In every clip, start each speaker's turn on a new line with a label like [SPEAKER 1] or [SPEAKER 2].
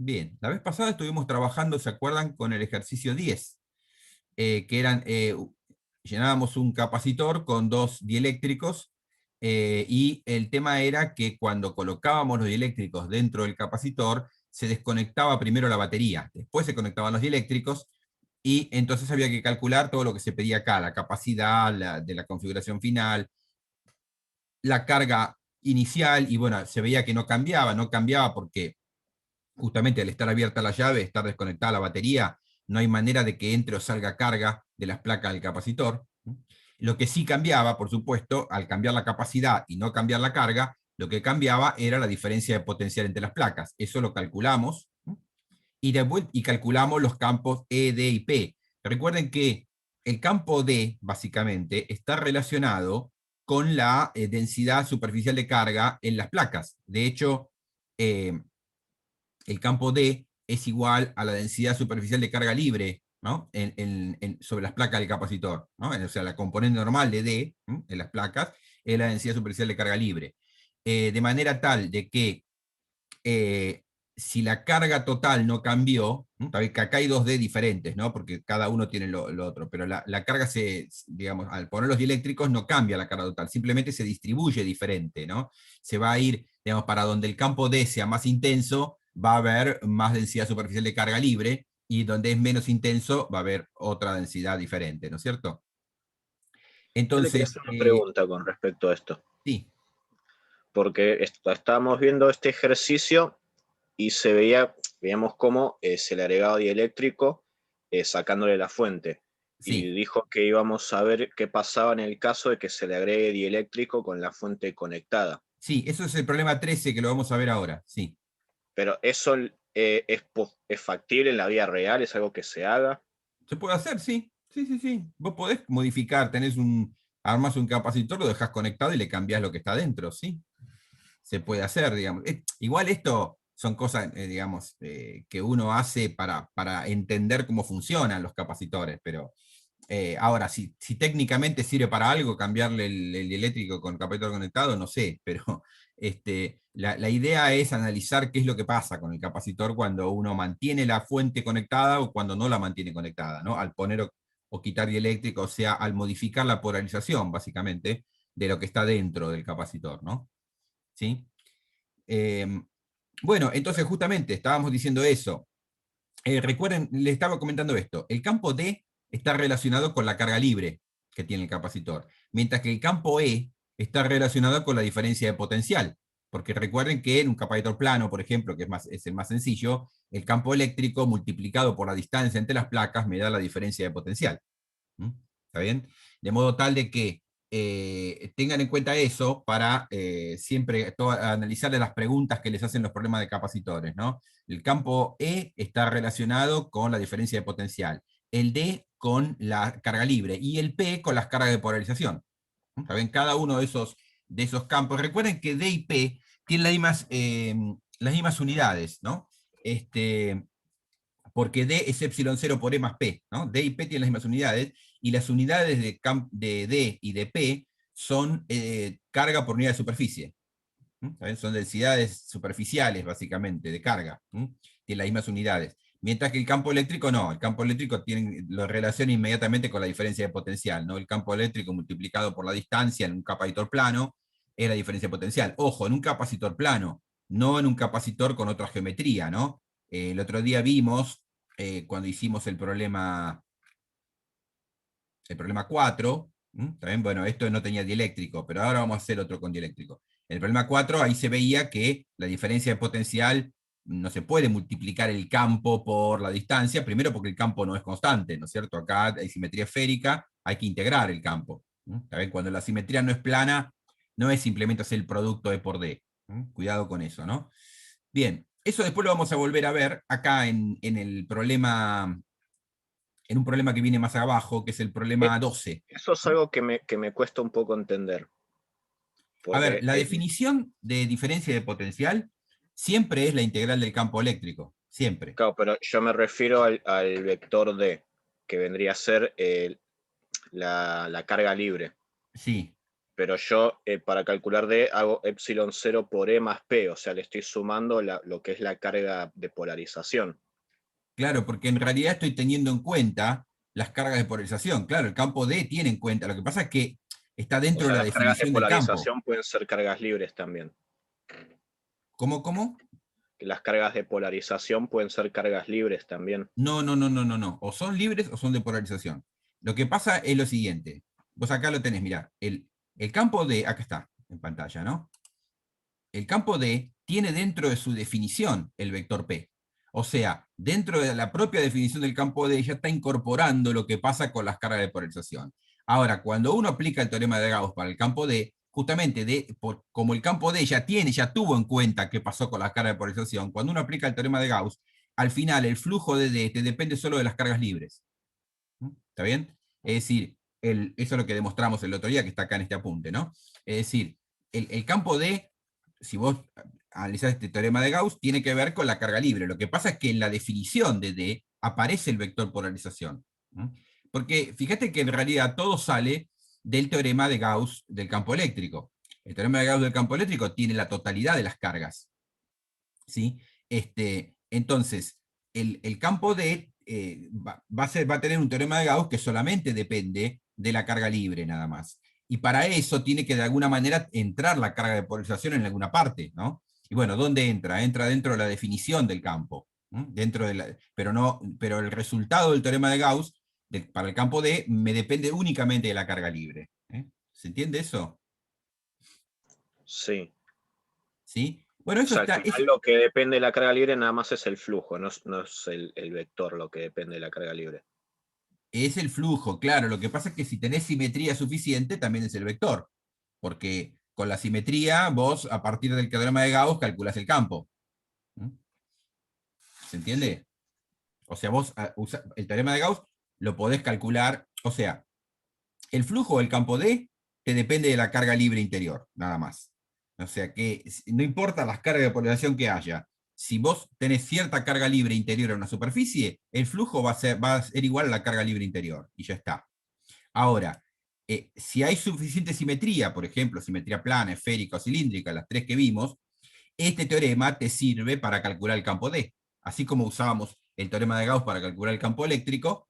[SPEAKER 1] Bien, la vez pasada estuvimos trabajando, ¿se acuerdan? Con el ejercicio 10, que eran, llenábamos un capacitor con dos dieléctricos, y el tema era que cuando colocábamos los dieléctricos dentro del capacitor, se desconectaba primero la batería, después se conectaban los dieléctricos, y entonces había que calcular todo lo que se pedía acá, la capacidad de la configuración final, la carga inicial, y bueno, se veía que no cambiaba porque justamente al estar abierta la llave, estar desconectada la batería, no hay manera de que entre o salga carga de las placas del capacitor. Lo que sí cambiaba, por supuesto, al cambiar la capacidad y no cambiar la carga, lo que cambiaba era la diferencia de potencial entre las placas. Eso lo calculamos, y calculamos los campos E, D y P. Recuerden que el campo D, básicamente, está relacionado con la densidad superficial de carga en las placas. De hecho, eh, el campo D es igual a la densidad superficial de carga libre, ¿no? Sobre las placas del capacitor, ¿no? O sea, la componente normal de D, ¿no?, en las placas es la densidad superficial de carga libre. De manera tal de que eh, si la carga total no cambió, ¿no? Que acá hay dos D diferentes, ¿no? Porque cada uno tiene lo otro, pero la carga digamos, al poner los dieléctricos no cambia la carga total, simplemente se distribuye diferente, ¿no? Se va a ir, digamos, para donde el campo D sea más intenso, va a haber más densidad superficial de carga libre, y donde es menos intenso va a haber otra densidad diferente, ¿no es cierto?
[SPEAKER 2] Yo le quería
[SPEAKER 1] Entonces,
[SPEAKER 2] hacer una pregunta con respecto a esto,
[SPEAKER 1] sí,
[SPEAKER 2] porque estábamos viendo este ejercicio y veíamos cómo se le agregaba dieléctrico sacándole la fuente. Y
[SPEAKER 1] sí,
[SPEAKER 2] dijo que íbamos a ver qué pasaba en el caso de que se le agregue dieléctrico con la fuente conectada.
[SPEAKER 1] sí, eso es el problema 13 que lo vamos a ver ahora, sí.
[SPEAKER 2] Pero eso es factible en la vida real, es algo que se haga.
[SPEAKER 1] Se puede hacer, sí. Sí, sí, sí. Vos podés modificar, armas un capacitor, lo dejás conectado y le cambiás lo que está dentro, sí. Se puede hacer, digamos. Igual esto son cosas, digamos, que uno hace para entender cómo funcionan los capacitores, pero ahora, si técnicamente sirve para algo cambiarle el eléctrico con capacitor conectado, no sé, pero la idea es analizar qué es lo que pasa con el capacitor cuando uno mantiene la fuente conectada o cuando no la mantiene conectada, ¿no? Al poner o quitar dieléctrico, o sea, al modificar la polarización, básicamente, de lo que está dentro del capacitor, ¿no? ¿Sí? Eh, bueno, entonces justamente estábamos diciendo eso. Recuerden, les estaba comentando esto. El campo D está relacionado con la carga libre que tiene el capacitor, mientras que el campo E está relacionado con la diferencia de potencial. Porque recuerden que en un capacitor plano, por ejemplo, que es el más sencillo, el campo eléctrico multiplicado por la distancia entre las placas me da la diferencia de potencial. ¿Mm? ¿Está bien? De modo tal de que tengan en cuenta eso para siempre analizar las preguntas que les hacen los problemas de capacitores, ¿no? El campo E está relacionado con la diferencia de potencial, el D con la carga libre y el P con las cargas de polarización. ¿Está bien? Cada uno de esos campos. Recuerden que D y P tienen las mismas unidades, ¿no? Porque D es epsilon 0 por E más P, ¿no? D y P tienen las mismas unidades, y las unidades de D y de P son carga por unidad de superficie. Son densidades superficiales, básicamente, de carga. Tienen las mismas unidades. Mientras que el campo eléctrico no, el campo eléctrico lo relaciona inmediatamente con la diferencia de potencial, ¿no? El campo eléctrico multiplicado por la distancia en un capacitor plano es la diferencia de potencial. Ojo, en un capacitor plano, no en un capacitor con otra geometría, ¿no? El otro día vimos, cuando hicimos el problema 4, también, bueno, esto no tenía dieléctrico, pero ahora vamos a hacer otro con dieléctrico. En el problema 4, ahí se veía que la diferencia de potencial no se puede multiplicar el campo por la distancia, primero porque el campo no es constante, ¿no es cierto? Acá hay simetría esférica, hay que integrar el campo. ¿Está cuando la simetría no es plana, no es simplemente hacer el producto E por D. Cuidado con eso, ¿no? Bien, eso después lo vamos a volver a ver acá en un problema que viene más abajo, que es el
[SPEAKER 2] Eh,
[SPEAKER 1] problema 12.
[SPEAKER 2] Eso es algo que me cuesta un poco entender,
[SPEAKER 1] A ver,
[SPEAKER 2] porque
[SPEAKER 1] la definición de diferencia de potencial siempre es la integral del campo eléctrico, siempre.
[SPEAKER 2] claro, pero yo me refiero al vector D, que vendría a ser la carga libre.
[SPEAKER 1] Sí,
[SPEAKER 2] pero yo para calcular D hago epsilon 0 por E más P, o sea, le estoy sumando lo que es la carga de polarización.
[SPEAKER 1] Claro, porque en realidad estoy teniendo en cuenta las cargas de polarización. Claro, el campo D tiene en cuenta. Lo que pasa es que está
[SPEAKER 2] O
[SPEAKER 1] dentro de
[SPEAKER 2] sea,
[SPEAKER 1] la
[SPEAKER 2] las cargas de
[SPEAKER 1] definición del campo.
[SPEAKER 2] polarización pueden ser cargas libres también.
[SPEAKER 1] ¿Cómo, cómo?
[SPEAKER 2] Las cargas de polarización pueden ser cargas libres también.
[SPEAKER 1] No, no, no, no, no, no. O son libres o son de polarización. Lo que pasa es lo siguiente. Vos acá lo tenés, mirá. El campo D, acá está, en pantalla, ¿no? El campo D tiene dentro de su definición el vector P. O sea, dentro de la propia definición del campo D ya está incorporando lo que pasa con las cargas de polarización. Ahora, cuando uno aplica el teorema de Gauss para el campo D, justamente como el campo D ya tuvo en cuenta qué pasó con las cargas de polarización, cuando uno aplica el teorema de Gauss, al final el flujo de D te depende solo de las cargas libres. ¿Está bien? Es decir, eso es lo que demostramos el otro día, que está acá en este apunte, ¿no? Es decir, el campo D, si vos analizás este teorema de Gauss, tiene que ver con la carga libre. Lo que pasa es que en la definición de D aparece el vector polarización. Porque fíjate que en realidad todo sale del teorema de Gauss del campo eléctrico. El teorema de Gauss del campo eléctrico tiene la totalidad de las cargas. ¿Sí? Entonces, el campo D va a tener un teorema de Gauss que solamente depende de la carga libre nada más. Y para eso tiene que de alguna manera entrar la carga de polarización en alguna parte, ¿no? Y bueno, ¿dónde entra? Entra dentro de la definición del campo. Dentro de pero el resultado del teorema de Gauss para el campo D me depende únicamente de la carga libre. ¿Se entiende eso?
[SPEAKER 2] Sí.
[SPEAKER 1] ¿Sí? Bueno,
[SPEAKER 2] O
[SPEAKER 1] eso
[SPEAKER 2] sea, al
[SPEAKER 1] está.
[SPEAKER 2] final lo que depende de la carga libre nada más es el flujo, no es el vector lo que depende de la carga libre.
[SPEAKER 1] Es el flujo, claro. Lo que pasa es que si tenés simetría suficiente, también es el vector. Porque con la simetría, vos, a partir del teorema de Gauss, calculás el campo. ¿Se
[SPEAKER 2] Sí.
[SPEAKER 1] entiende? O sea, vos el teorema de Gauss lo podés calcular. O sea, el flujo del campo D te depende de la carga libre interior, nada más. O sea que no importa las cargas de polarización que haya. Si vos tenés cierta carga libre interior en una superficie, el flujo va a ser igual a la carga libre interior. Y ya está. Ahora, si hay suficiente simetría, por ejemplo, simetría plana, esférica o cilíndrica, las tres que vimos, este teorema te sirve para calcular el campo D. Así como usábamos el teorema de Gauss para calcular el campo eléctrico,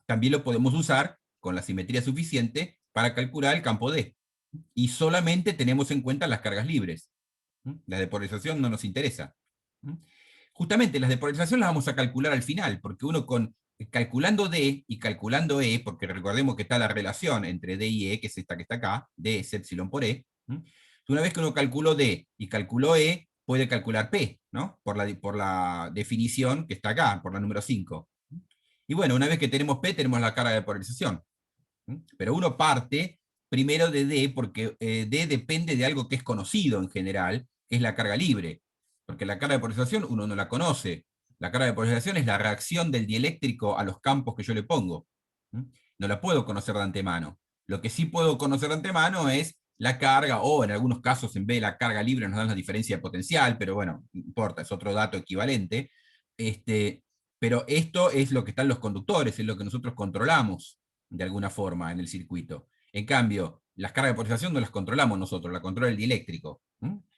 [SPEAKER 1] también lo podemos usar con la simetría suficiente para calcular el campo D. Y solamente tenemos en cuenta las cargas libres. La depolarización no nos interesa. Justamente las de polarización las vamos a calcular al final, porque uno calculando D y calculando E, porque recordemos que está la relación entre D y E, que es esta que está acá, D es epsilon por E. Una vez que uno calculó D y calculó E, puede calcular P, ¿no? Por la definición que está acá, por la número 5. Y bueno, una vez que tenemos P, tenemos la carga de polarización. Pero uno parte primero de D, porque D depende de algo que es conocido en general, que es la carga libre. Porque la carga de polarización uno no la conoce. La carga de polarización es la reacción del dieléctrico a los campos que yo le pongo. No la puedo conocer de antemano. Lo que sí puedo conocer de antemano es la carga, o en algunos casos en vez de la carga libre nos dan la diferencia de potencial, pero bueno, no importa, es otro dato equivalente. Pero esto es lo que están los conductores, es lo que nosotros controlamos de alguna forma en el circuito. En cambio, las cargas de polarización no las controlamos nosotros, la controla el dieléctrico.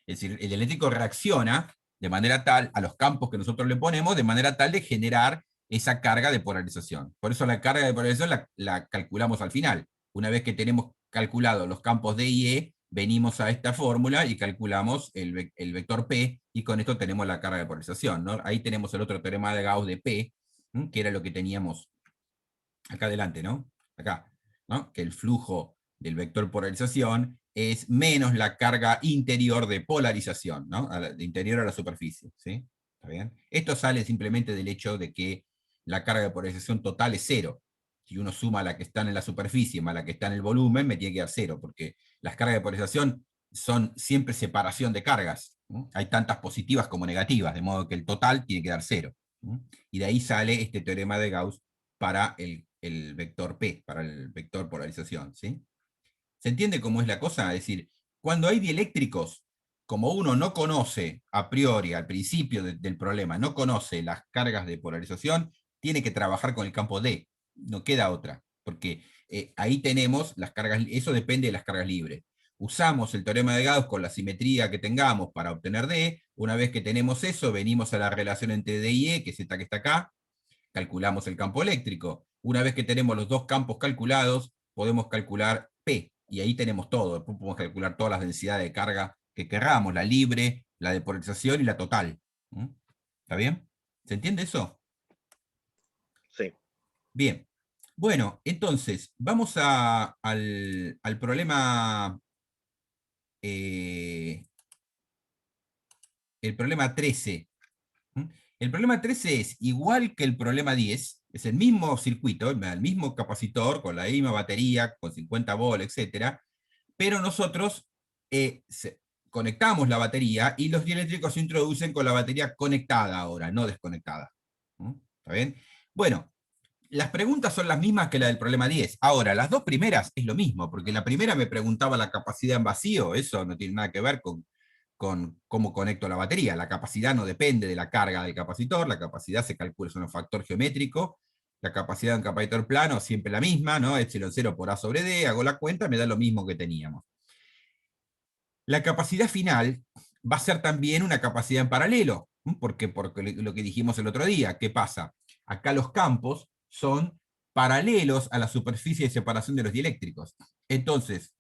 [SPEAKER 1] Es decir, el dieléctrico reacciona de manera tal a los campos que nosotros le ponemos, de manera tal de generar esa carga de polarización. Por eso la carga de polarización la calculamos al final. Una vez que tenemos calculado los campos D y E, venimos a esta fórmula y calculamos el vector P, y con esto tenemos la carga de polarización, ¿no? Ahí tenemos el otro teorema de Gauss de P, que era lo que teníamos acá adelante, ¿no? Acá, ¿no? Que el flujo del vector polarización es menos la carga interior de polarización, ¿no? De interior a la superficie, ¿sí? ¿Está bien? Esto sale simplemente del hecho de que la carga de polarización total es cero. Si uno suma la que está en la superficie más la que está en el volumen, me tiene que dar cero, porque las cargas de polarización son siempre separación de cargas, ¿no? Hay tantas positivas como negativas, de modo que el total tiene que dar cero, ¿no? Y de ahí sale este teorema de Gauss para el vector P, para el vector polarización, ¿sí? ¿Se entiende cómo es la cosa? Es decir, cuando hay dieléctricos, como uno no conoce a priori, al principio del problema, no conoce las cargas de polarización, tiene que trabajar con el campo D, no queda otra, porque ahí tenemos las cargas, eso depende de las cargas libres. usamos el teorema de Gauss con la simetría que tengamos para obtener D. Una vez que tenemos eso, venimos a la relación entre D y E, que es esta que está acá, calculamos el campo eléctrico. Una vez que tenemos los dos campos calculados, podemos calcular P, y ahí tenemos todo. Después podemos calcular todas las densidades de carga que querramos, la libre, la de polarización y la total. ¿Está bien? ¿Se entiende eso?
[SPEAKER 2] Sí.
[SPEAKER 1] Bien. Bueno, entonces, vamos al problema, el problema 13. El problema 13 es igual que el problema 10, es el mismo circuito, el mismo capacitor, con la misma batería, con 50 volts, etc. Pero nosotros conectamos la batería y los dieléctricos se introducen con la batería conectada ahora, no desconectada. ¿Está bien? Bueno, las preguntas son las mismas que la del problema 10. Ahora, las dos primeras es lo mismo, porque la primera me preguntaba la capacidad en vacío, eso no tiene nada que ver con cómo conecto la batería. La capacidad no depende de la carga del capacitor, la capacidad se calcula, es un factor geométrico, la capacidad de un capacitor plano siempre la misma, ¿no? Epsilon 0 por A sobre D, hago la cuenta, me da lo mismo que teníamos. La capacidad final va a ser también una capacidad en paralelo, porque lo que dijimos el otro día, ¿qué pasa? Acá los campos son paralelos a la superficie de separación de los dieléctricos. Entonces,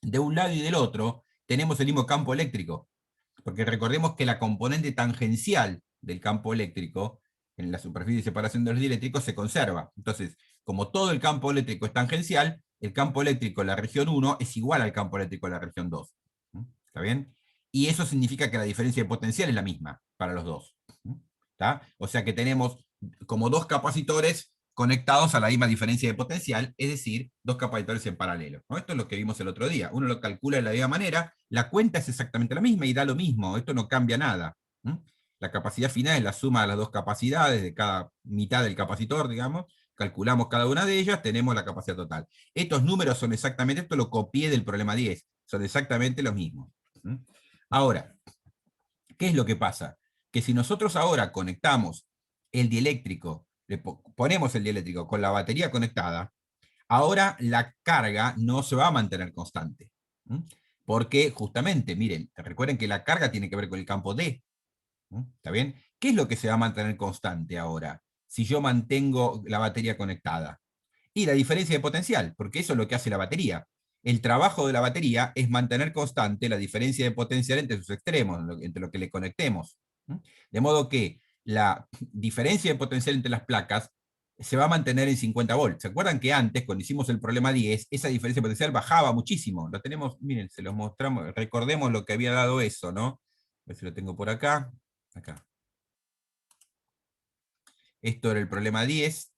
[SPEAKER 1] de un lado y del otro, tenemos el mismo campo eléctrico, porque recordemos que la componente tangencial del campo eléctrico en la superficie de separación de los dieléctricos se conserva. Entonces, como todo el campo eléctrico es tangencial, el campo eléctrico en la región 1 es igual al campo eléctrico en la región 2. ¿Está bien? Y eso significa que la diferencia de potencial es la misma para los dos. ¿Está? O sea que tenemos como dos capacitores conectados a la misma diferencia de potencial, es decir, dos capacitores en paralelo, ¿no? Esto es lo que vimos el otro día. Uno lo calcula de la misma manera, la cuenta es exactamente la misma y da lo mismo, esto no cambia nada. La capacidad final es la suma de las dos capacidades de cada mitad del capacitor, digamos, calculamos cada una de ellas, tenemos la capacidad total. Estos números son exactamente, esto lo copié del problema 10, son exactamente los mismos. Ahora, ¿qué es lo que pasa? Que si nosotros ahora conectamos el dieléctrico, le ponemos el dieléctrico con la batería conectada, ahora la carga no se va a mantener constante. Porque justamente, miren, recuerden que la carga tiene que ver con el campo D. ¿Está bien? ¿Qué es lo que se va a mantener constante ahora? Si yo mantengo la batería conectada. Y la diferencia de potencial, porque eso es lo que hace la batería. El trabajo de la batería es mantener constante la diferencia de potencial entre sus extremos, entre lo que le conectemos. De modo que la diferencia de potencial entre las placas se va a mantener en 50 volts. ¿Se acuerdan que antes, cuando hicimos el problema 10, esa diferencia de potencial bajaba muchísimo? Lo tenemos, miren, se los mostramos, recordemos lo que había dado eso, ¿no? A ver si lo tengo por acá. Acá. Esto era el problema 10.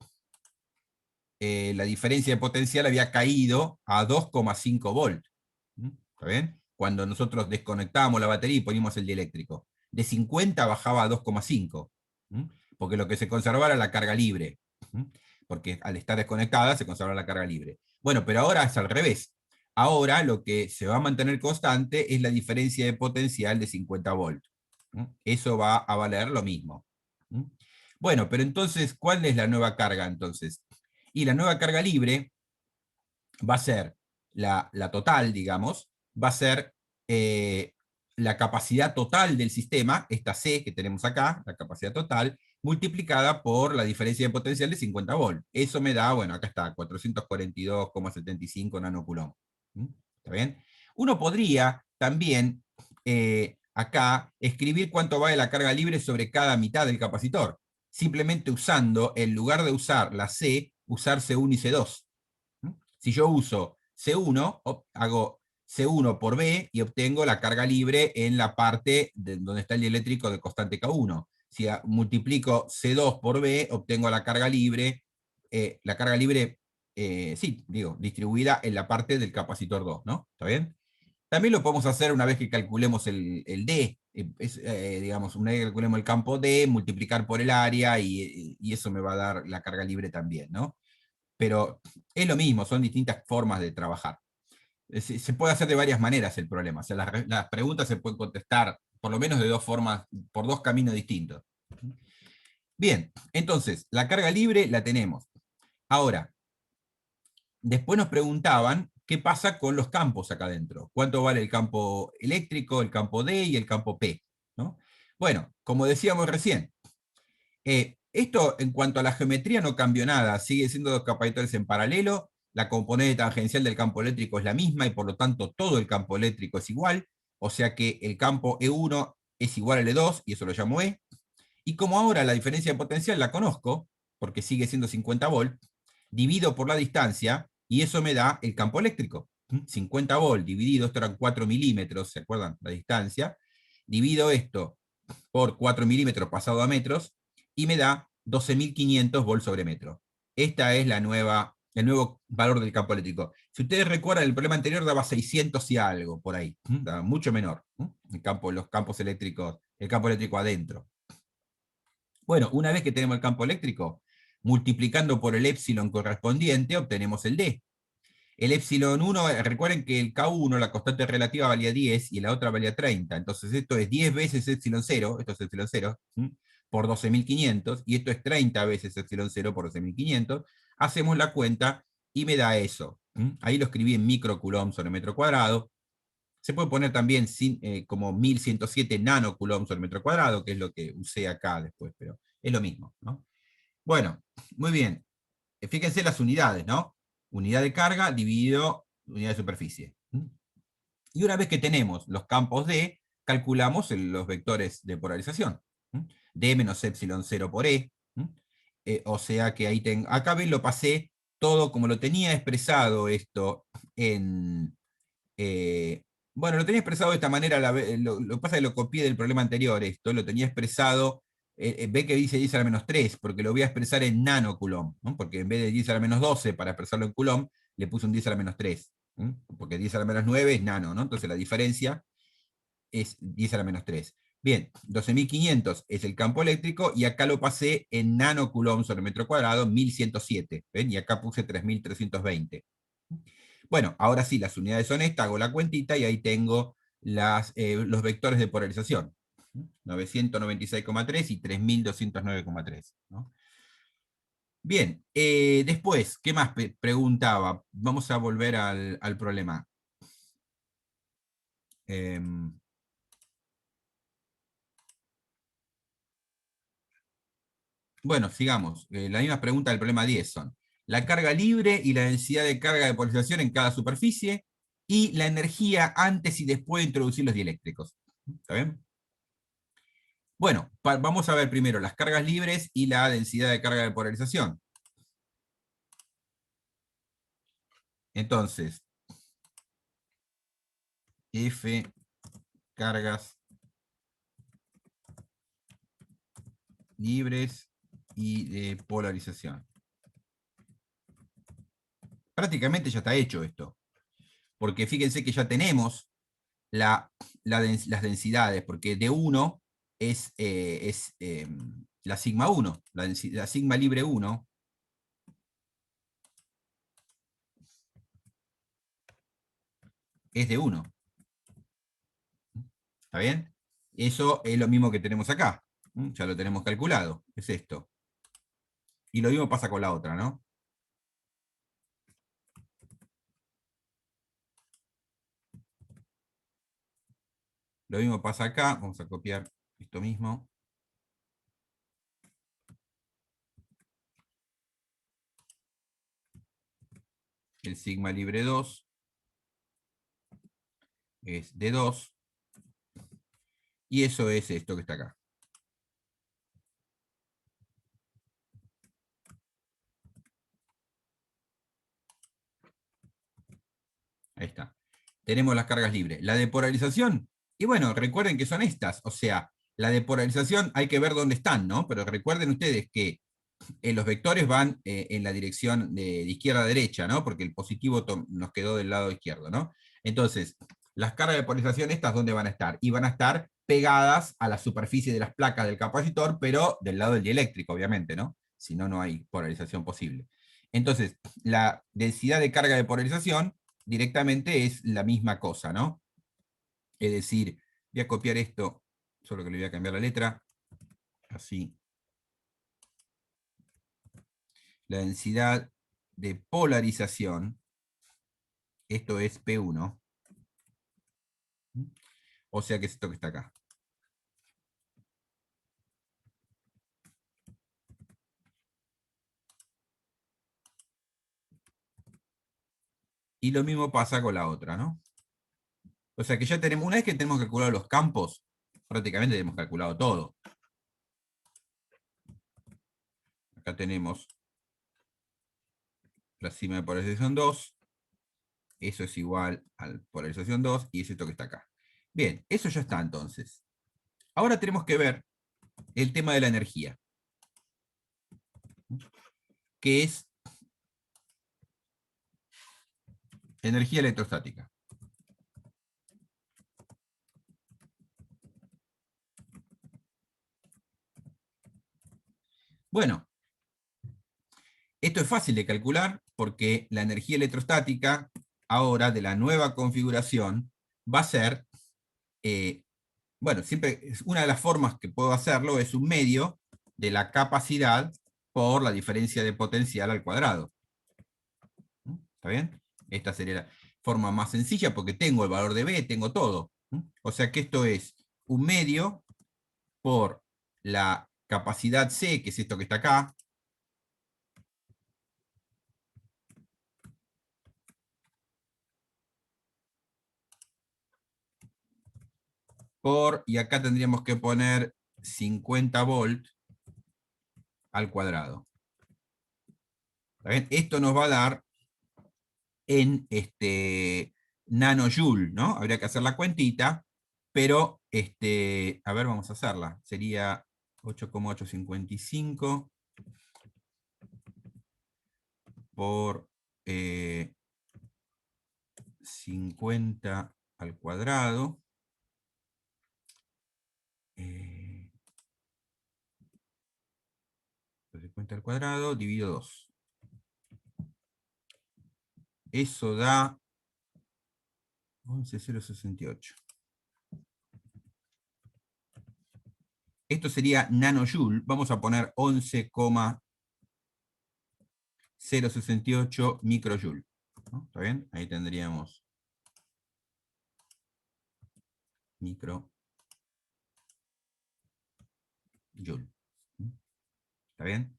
[SPEAKER 1] La diferencia de potencial había caído a 2,5 volts. ¿Está bien? Cuando nosotros desconectábamos la batería y poníamos el dieléctrico. De 50 bajaba a 2,5. Porque lo que se conservaba era la carga libre. Porque al estar desconectada se conserva la carga libre. Bueno, pero ahora es al revés. Ahora lo que se va a mantener constante es la diferencia de potencial de 50 volts. Eso va a valer lo mismo. Bueno, pero entonces, ¿cuál es la nueva carga entonces? Y la nueva carga libre va a ser la total, digamos, va a ser la capacidad total del sistema, esta C que tenemos acá, la capacidad total, multiplicada por la diferencia de potencial de 50 volts. Eso me da, bueno, acá está, 442,75 nanocoulomb. ¿Está bien? Uno podría también acá escribir cuánto vale la carga libre sobre cada mitad del capacitor, simplemente usando, en lugar de usar la C, usar C1 y C2. Si yo uso C1, hago C1 por B y obtengo la carga libre en la parte donde está el dieléctrico de constante K1. Si multiplico C2 por B, obtengo la carga libre, sí, digo, distribuida en la parte del capacitor 2, ¿no? ¿Está bien? También lo podemos hacer una vez que calculemos el D, digamos, una vez que calculemos el campo D, multiplicar por el área y eso me va a dar la carga libre también, ¿no? Pero es lo mismo, son distintas formas de trabajar. Se puede hacer de varias maneras el problema, o sea, las preguntas se pueden contestar por lo menos de dos formas, por dos caminos distintos. Bien, entonces, la carga libre la tenemos. Ahora, después nos preguntaban qué pasa con los campos acá adentro. ¿Cuánto vale el campo eléctrico, el campo D y el campo P? ¿No? Bueno, como decíamos recién, esto en cuanto a la geometría no cambió nada, sigue siendo dos capacitores en paralelo, la componente tangencial del campo eléctrico es la misma y por lo tanto todo el campo eléctrico es igual, o sea que el campo E1 es igual al E2 y eso lo llamo E, y como ahora la diferencia de potencial la conozco, porque sigue siendo 50 volt, divido por la distancia y eso me da el campo eléctrico. 50 volt dividido, esto eran 4 milímetros, ¿se acuerdan? La distancia. Divido esto por 4 milímetros pasado a metros y me da 12.500 volts sobre metro. Esta es el nuevo valor del campo eléctrico. Si ustedes recuerdan, el problema anterior daba 600 y algo por ahí, daba mucho menor los campos eléctricos, el campo eléctrico adentro. Bueno, una vez que tenemos el campo eléctrico, multiplicando por el épsilon correspondiente, obtenemos el D. El epsilon 1, recuerden que el K1, la constante relativa, valía 10 y la otra valía 30. Entonces esto es 10 veces epsilon 0, esto es epsilon 0, por 12.500, y esto es 30 veces epsilon 0 por 12.500. Hacemos la cuenta y me da eso. Ahí lo escribí en microcoulomb sobre metro cuadrado. Se puede poner también como 1107 nanocoulomb sobre metro cuadrado, que es lo que usé acá después, pero es lo mismo, ¿no? Bueno, muy bien. Fíjense las unidades, ¿no? Unidad de carga dividido unidad de superficie. Y una vez que tenemos los campos D, calculamos los vectores de polarización. D menos epsilon 0 por E. O sea que ahí tengo, acá ven, lo pasé todo como lo tenía expresado esto en, bueno, lo tenía expresado de esta manera, lo que pasa es que lo copié del problema anterior, esto, lo tenía expresado, ve que dice 10 a la menos 3, porque lo voy a expresar en nanocoulomb, ¿no? Porque en vez de 10 a la menos 12 para expresarlo en coulomb, le puse un 10 a la menos 3, ¿no? Porque 10 a la menos 9 es nano, ¿no? Entonces la diferencia es 10 a la menos 3. Bien, 12.500 es el campo eléctrico, y acá lo pasé en nanocoulomb sobre metro cuadrado, 1107, ¿ven? Y acá puse 3.320. Bueno, ahora sí, las unidades son estas, hago la cuentita y ahí tengo los vectores de polarización. 996,3 y 3.209,3. ¿No? Bien, después, ¿qué más preguntaba? Vamos a volver al problema. Bueno, sigamos. La misma pregunta del problema 10 son la carga libre y la densidad de carga de polarización en cada superficie y la energía antes y después de introducir los dieléctricos. ¿Está bien? Bueno, vamos a ver primero las cargas libres y la densidad de carga de polarización. Entonces, F cargas libres y de polarización. Prácticamente ya está hecho esto, porque fíjense que ya tenemos las densidades, porque D1 es la sigma 1, la sigma libre 1 es de 1. ¿Está bien? Eso es lo mismo que tenemos acá. Ya lo tenemos calculado. Es esto. Y lo mismo pasa con la otra, ¿no? Lo mismo pasa acá. Vamos a copiar esto mismo. El sigma libre 2 es de 2. Y eso es esto que está acá. Ahí está. Tenemos las cargas libres. La depolarización, y bueno, recuerden que son estas. O sea, la depolarización hay que ver dónde están, ¿no? Pero recuerden ustedes que los vectores van en la dirección de izquierda a derecha, ¿no? Porque el positivo nos quedó del lado izquierdo, ¿no? Entonces, las cargas de polarización estas, ¿dónde van a estar? Y van a estar pegadas a la superficie de las placas del capacitor, pero del lado del dieléctrico, obviamente, ¿no? Si no, no hay polarización posible. Entonces, la densidad de carga de polarización directamente es la misma cosa, ¿no? Es decir, voy a copiar esto, solo que le voy a cambiar la letra, así. La densidad de polarización Esto es P1. O sea que es esto que está acá. Y lo mismo pasa con la otra, ¿no? O sea que ya tenemos, una vez que tenemos calculado los campos, prácticamente tenemos calculado todo. Acá tenemos la cima de polarización 2. Eso es igual a la polarización 2 y es esto que está acá. Bien, eso ya está entonces. Ahora tenemos que ver el tema de la energía, que es energía electrostática. Bueno, esto es fácil de calcular porque la energía electrostática ahora de la nueva configuración va a ser, bueno, siempre una de las formas que puedo hacerlo es un medio de la capacidad por la diferencia de potencial al cuadrado. ¿Está bien? Esta sería la forma más sencilla porque tengo el valor de B, tengo todo. O sea que esto es un medio por la capacidad C, que es esto que está acá, y acá tendríamos que poner 50 volt al cuadrado. ¿Está bien? Esto nos va a dar en nanojoule, ¿no? Habría que hacer la cuentita, pero, a ver, vamos a hacerla. Sería 8,855 por 50 al cuadrado. 50 al cuadrado dividido 2. Eso da 11,068. Esto sería nanojoule. Vamos a poner 11,068 microjoule. ¿No? ¿Está bien? Ahí tendríamos microjoule. ¿Está bien?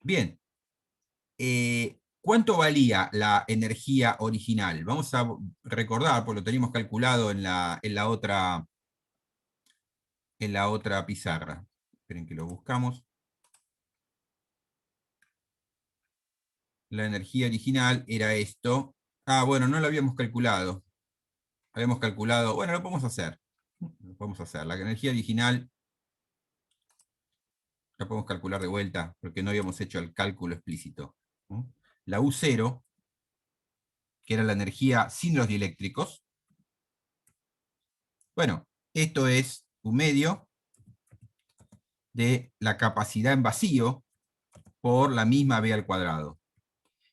[SPEAKER 1] Bien. ¿Cuánto valía la energía original? Vamos a recordar, porque lo teníamos calculado en la otra pizarra. Esperen que lo buscamos. La energía original era esto. Ah, bueno, no lo habíamos calculado. Habíamos calculado, bueno, lo podemos hacer. Lo podemos hacer. La energía original la podemos calcular de vuelta, porque no habíamos hecho el cálculo explícito. La U0, que era la energía sin los dieléctricos. Bueno, esto es un medio de la capacidad en vacío por la misma B al cuadrado.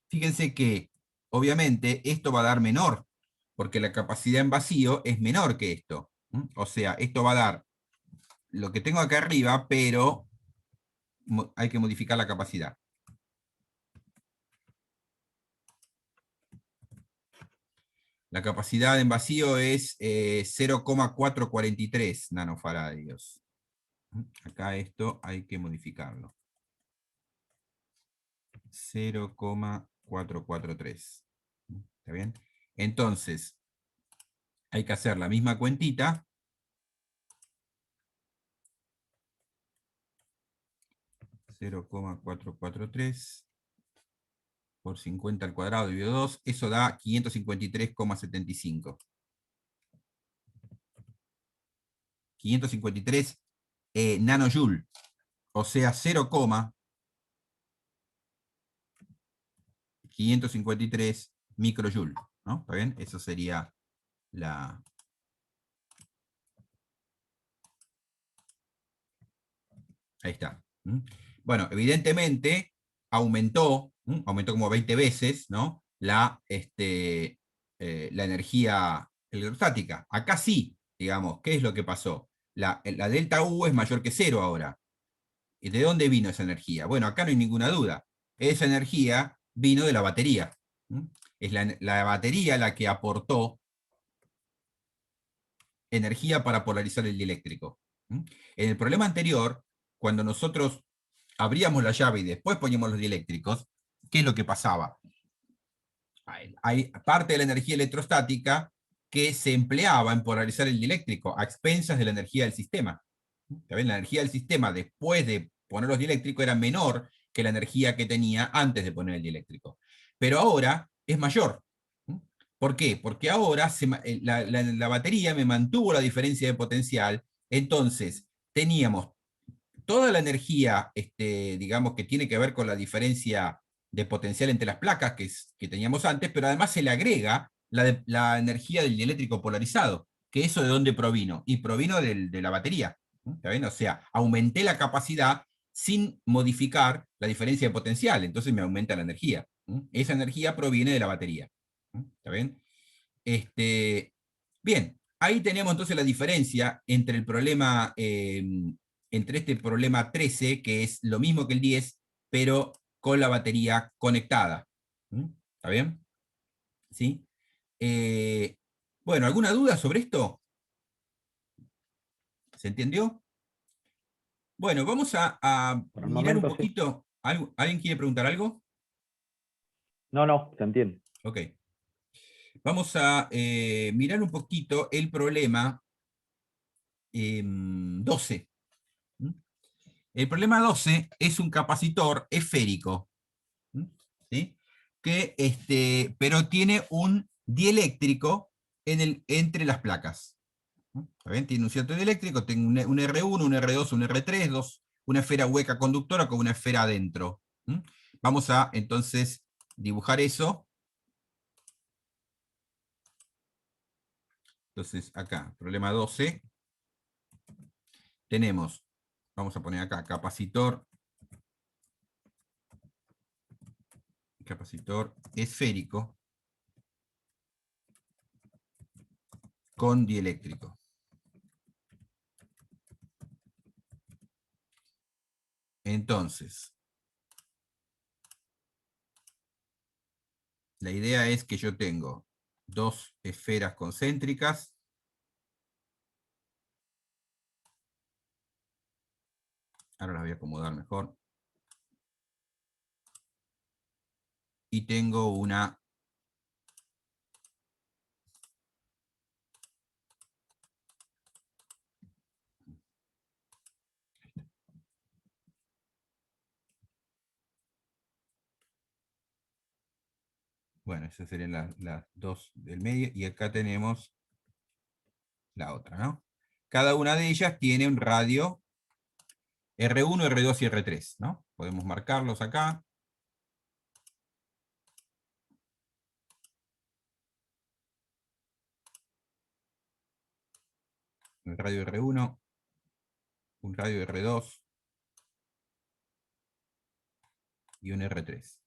[SPEAKER 1] Fíjense que, obviamente, esto va a dar menor, porque la capacidad en vacío es menor que esto. O sea, esto va a dar lo que tengo acá arriba, pero hay que modificar la capacidad. La capacidad en vacío es 0,443 nanofaradios. Acá esto hay que modificarlo. 0,443. ¿Está bien? Entonces, hay que hacer la misma cuentita. 0,443 por 50 al cuadrado dividido 2, eso da 553,75. 553 nanojoule, o sea 0,553 microjoule, ¿no? ¿Está bien? Eso sería la... Ahí está. Bueno, evidentemente aumentó como 20 veces, ¿no? La energía electrostática. Acá sí, digamos, ¿qué es lo que pasó? La delta U es mayor que 0 ahora. ¿Y de dónde vino esa energía? Bueno, acá no hay ninguna duda. esa energía vino de la batería. Es la batería la que aportó energía para polarizar el dieléctrico. En el problema anterior, cuando nosotros abríamos la llave y después poníamos los dieléctricos, ¿qué es lo que pasaba? Hay parte de la energía electrostática que se empleaba en polarizar el dieléctrico a expensas de la energía del sistema. La energía del sistema después de poner los dieléctricos era menor que la energía que tenía antes de poner el dieléctrico. Pero ahora es mayor. ¿Por qué? Porque ahora la batería me mantuvo la diferencia de potencial, entonces teníamos toda la energía, digamos, que tiene que ver con la diferencia de potencial entre las placas que teníamos antes, pero además se le agrega la energía del dieléctrico polarizado, que eso de dónde provino, y provino de la batería. ¿Está bien? O sea, aumenté la capacidad sin modificar la diferencia de potencial, entonces me aumenta la energía. Esa energía proviene de la batería. ¿Está bien? Bien, ahí tenemos entonces la diferencia entre el problema, entre este problema 13, que es lo mismo que el 10, pero con la batería conectada. ¿Está bien? ¿Sí? Bueno, ¿alguna duda sobre esto? ¿Se entendió? Bueno, vamos a
[SPEAKER 3] Por el
[SPEAKER 1] mirar un
[SPEAKER 3] momento sí.
[SPEAKER 1] poquito. ¿Alguien quiere preguntar algo?
[SPEAKER 3] No, no, se entiende.
[SPEAKER 1] Ok. Vamos a mirar un poquito el problema 12. El problema 12 es un capacitor esférico, ¿sí? Pero tiene un dieléctrico entre las placas. ¿Está bien? Tiene un cierto dieléctrico, tiene un R1, un R2, un R3, una esfera hueca conductora con una esfera adentro. Vamos a entonces dibujar eso. Entonces acá, problema 12, tenemos, vamos a poner acá, capacitor esférico con dieléctrico. Entonces, la idea es que yo tengo dos esferas concéntricas. Ahora las voy a acomodar mejor. Y tengo una bueno, esas serían las dos del medio, y acá tenemos la otra, ¿no? Cada una de ellas tiene un radio R1, R2 y R3, ¿no? Podemos marcarlos acá. Un radio R1, un radio R2 y un R3.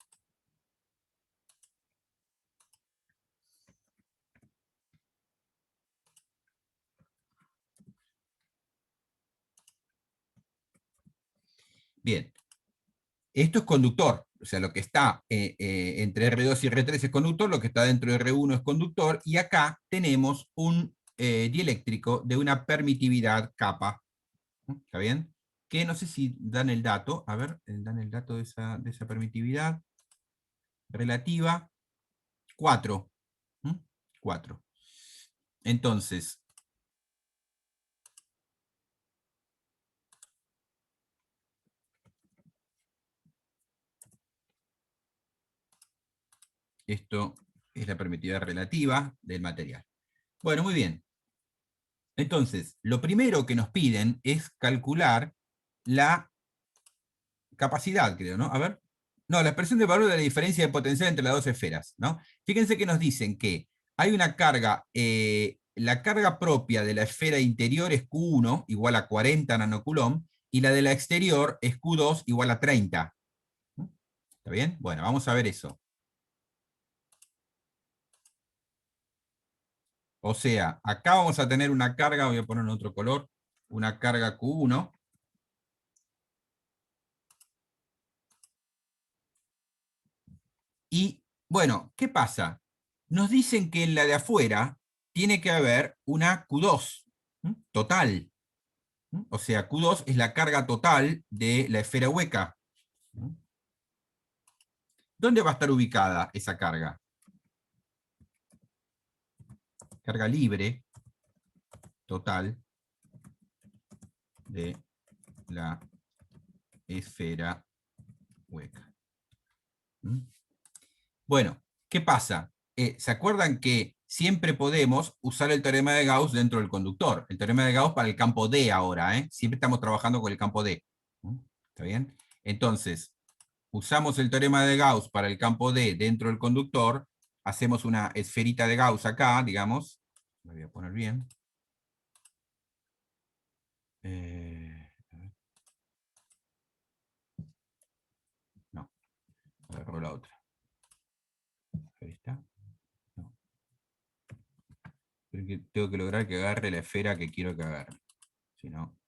[SPEAKER 1] Bien, esto es conductor, o sea, lo que está entre R2 y R3 es conductor, lo que está dentro de R1 es conductor, y acá tenemos un dieléctrico de una permitividad kappa. ¿Está bien? Que no sé si dan el dato, a ver, dan el dato de esa permitividad relativa, 4. 4. Entonces, esto es la permitividad relativa del material. Bueno, muy bien. Entonces, lo primero que nos piden es calcular la capacidad, creo, ¿no? A ver. No, la expresión de valor de la diferencia de potencial entre las dos esferas, ¿no? Fíjense que nos dicen que hay una carga, la carga propia de la esfera interior es Q1 igual a 40 nanocoulomb, y la de la exterior es Q2 igual a 30. ¿Está bien? Bueno, vamos a ver eso. O sea, acá vamos a tener una carga, voy a poner en otro color, una carga Q1. Y bueno, ¿qué pasa? Nos dicen que en la de afuera tiene que haber una Q2 total. O sea, Q2 es la carga total de la esfera hueca. ¿Dónde va a estar ubicada esa carga? Carga libre total de la esfera hueca. Bueno, ¿qué pasa? ¿Se acuerdan que siempre podemos usar el teorema de Gauss dentro del conductor? El teorema de Gauss para el campo D ahora, ¿eh? Siempre estamos trabajando con el campo D. ¿Está bien? Entonces, usamos el teorema de Gauss para el campo D dentro del conductor, hacemos una esferita de Gauss acá, digamos. Lo voy a poner bien. No, agarro la otra. Ahí está. No. Tengo que lograr que agarre la esfera que quiero que agarre. Si no,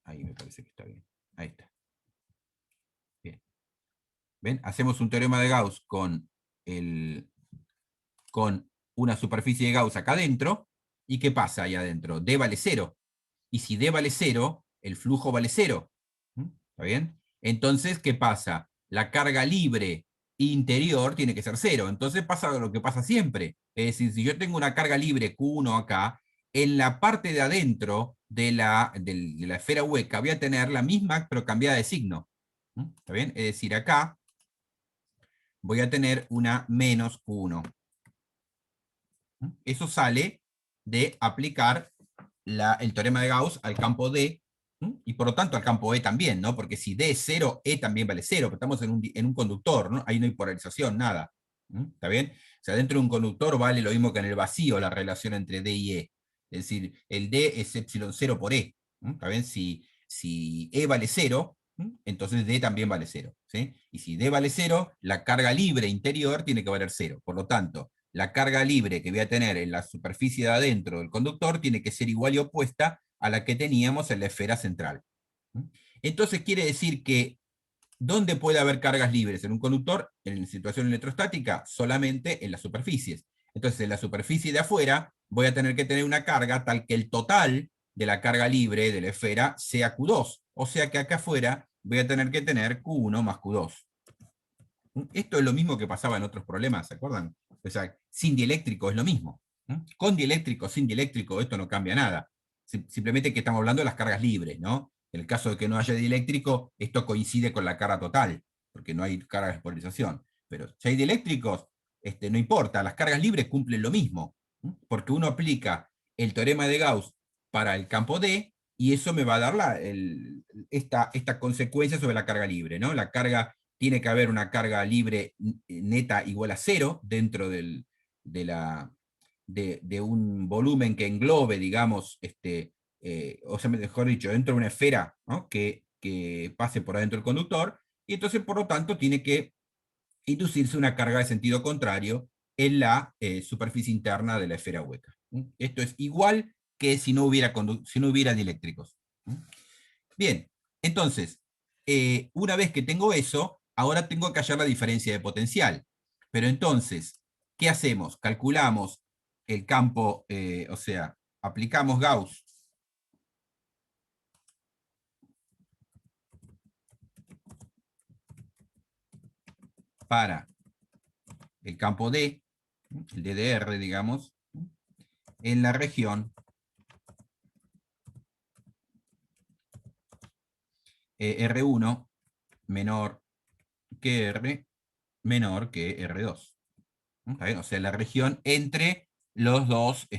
[SPEAKER 1] ahí me parece que está bien. Ahí está. Bien. ¿Ven? Hacemos un teorema de Gauss con una superficie de Gauss acá adentro. ¿Y qué pasa ahí adentro? D vale 0. Y si D vale 0, el flujo vale 0. ¿Está bien? Entonces, ¿qué pasa? La carga libre interior tiene que ser 0. Entonces pasa lo que pasa siempre. Es decir, si yo tengo una carga libre Q1 acá, en la parte de adentro de la esfera hueca voy a tener la misma, pero cambiada de signo. ¿Está bien? Es decir, acá voy a tener una menos Q1. Eso sale de aplicar el teorema de Gauss al campo D, y por lo tanto al campo E también, ¿no? Porque si D es 0, E también vale 0, pero estamos en un conductor, ¿no? Ahí no hay polarización, nada. ¿Está bien? O sea, dentro de un conductor vale lo mismo que en el vacío la relación entre D y E. Es decir, el D es epsilon 0 por E. ¿Está bien? Si E vale 0, entonces D también vale 0. ¿Sí? Y si D vale 0, la carga libre interior tiene que valer 0. Por lo tanto, la carga libre que voy a tener en la superficie de adentro del conductor tiene que ser igual y opuesta a la que teníamos en la esfera central. Entonces quiere decir que ¿dónde puede haber cargas libres en un conductor? En situación electrostática, solamente en las superficies. Entonces en la superficie de afuera voy a tener que tener una carga tal que el total de la carga libre de la esfera sea Q2. O sea que acá afuera voy a tener que tener Q1 más Q2. Esto es lo mismo que pasaba en otros problemas, ¿se acuerdan? O sea, sin dieléctrico es lo mismo. Con dieléctrico, sin dieléctrico, esto no cambia nada. Simplemente que estamos hablando de las cargas libres, ¿no? En el caso de que no haya dieléctrico, esto coincide con la carga total, porque no hay carga de polarización. Pero si hay dieléctricos, no importa, las cargas libres cumplen lo mismo, porque uno aplica el teorema de Gauss para el campo D, y eso me va a dar esta consecuencia sobre la carga libre, ¿no? La carga tiene que haber una carga libre neta igual a 0 dentro de un volumen que englobe, digamos, o sea, mejor dicho, dentro de una esfera, ¿no? que pase por adentro del conductor, y entonces, por lo tanto, tiene que inducirse una carga de sentido contrario en la superficie interna de la esfera hueca. Esto es igual que si no hubiera dieléctricos. Bien, entonces, una vez que tengo eso, ahora tengo que hallar la diferencia de potencial. Pero entonces, ¿qué hacemos? Calculamos el campo, o sea, aplicamos Gauss para el campo D, el DDR, digamos, en la región R1 menor que R, menor que R2. ¿Está bien? O sea, la región entre los dos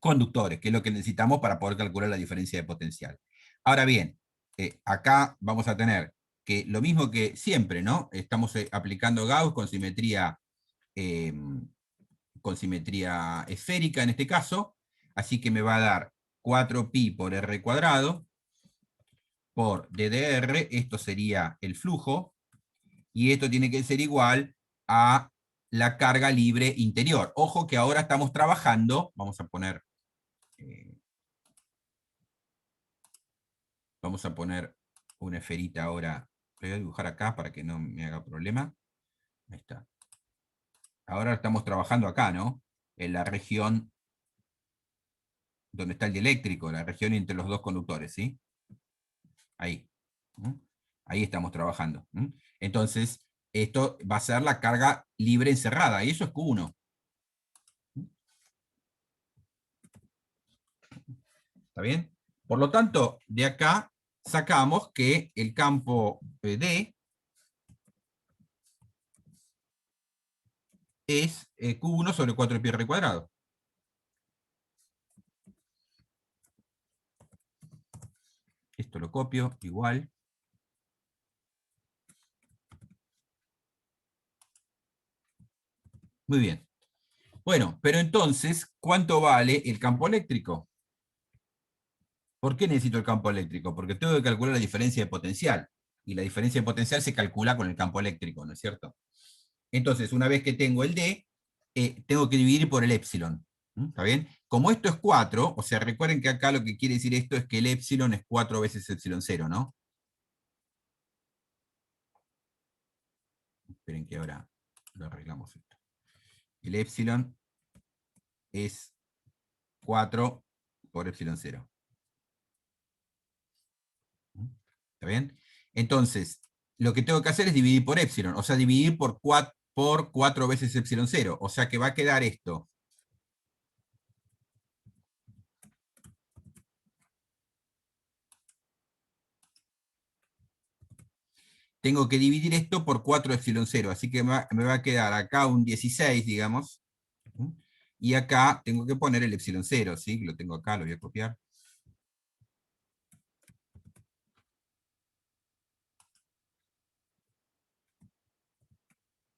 [SPEAKER 1] conductores, que es lo que necesitamos para poder calcular la diferencia de potencial. Ahora bien, acá vamos a tener que lo mismo que siempre, ¿no? Estamos aplicando Gauss con simetría esférica en este caso, así que me va a dar 4pi por r cuadrado por ddr, esto sería el flujo, y esto tiene que ser igual a la carga libre interior. Ojo que ahora estamos trabajando, vamos a poner una esferita ahora Lo voy a dibujar acá para que no me haga problema. Ahí está. Ahora estamos trabajando acá, ¿no? En la región donde está el dieléctrico, la región entre los dos conductores, ¿sí? Ahí. ¿Mm? Ahí estamos trabajando. ¿Mm? Entonces, esto va a ser la carga libre encerrada, y eso es Q1. ¿Está bien? Por lo tanto, de acá sacamos que el campo D es Q1 sobre 4 pi r cuadrado. Esto lo copio, igual. Muy bien. Bueno, pero entonces, ¿cuánto vale el campo eléctrico? ¿Por qué necesito el campo eléctrico? Porque tengo que calcular la diferencia de potencial. Y la diferencia de potencial se calcula con el campo eléctrico, ¿no es cierto? Entonces, una vez que tengo el D, tengo que dividir por el épsilon. ¿Está bien? Como esto es 4, o sea, recuerden que acá lo que quiere decir esto es que el épsilon es 4 veces épsilon 0, ¿no? Esperen que ahora lo arreglamos esto. El épsilon es 4 por épsilon 0. ¿Está bien? Entonces, lo que tengo que hacer es dividir por épsilon, o sea, dividir por 4 veces épsilon 0, o sea que va a quedar esto. Tengo que dividir esto por 4 epsilon 0, así que me va a quedar acá un 16, digamos, y acá tengo que poner el epsilon 0, ¿sí? Lo tengo acá, lo voy a copiar.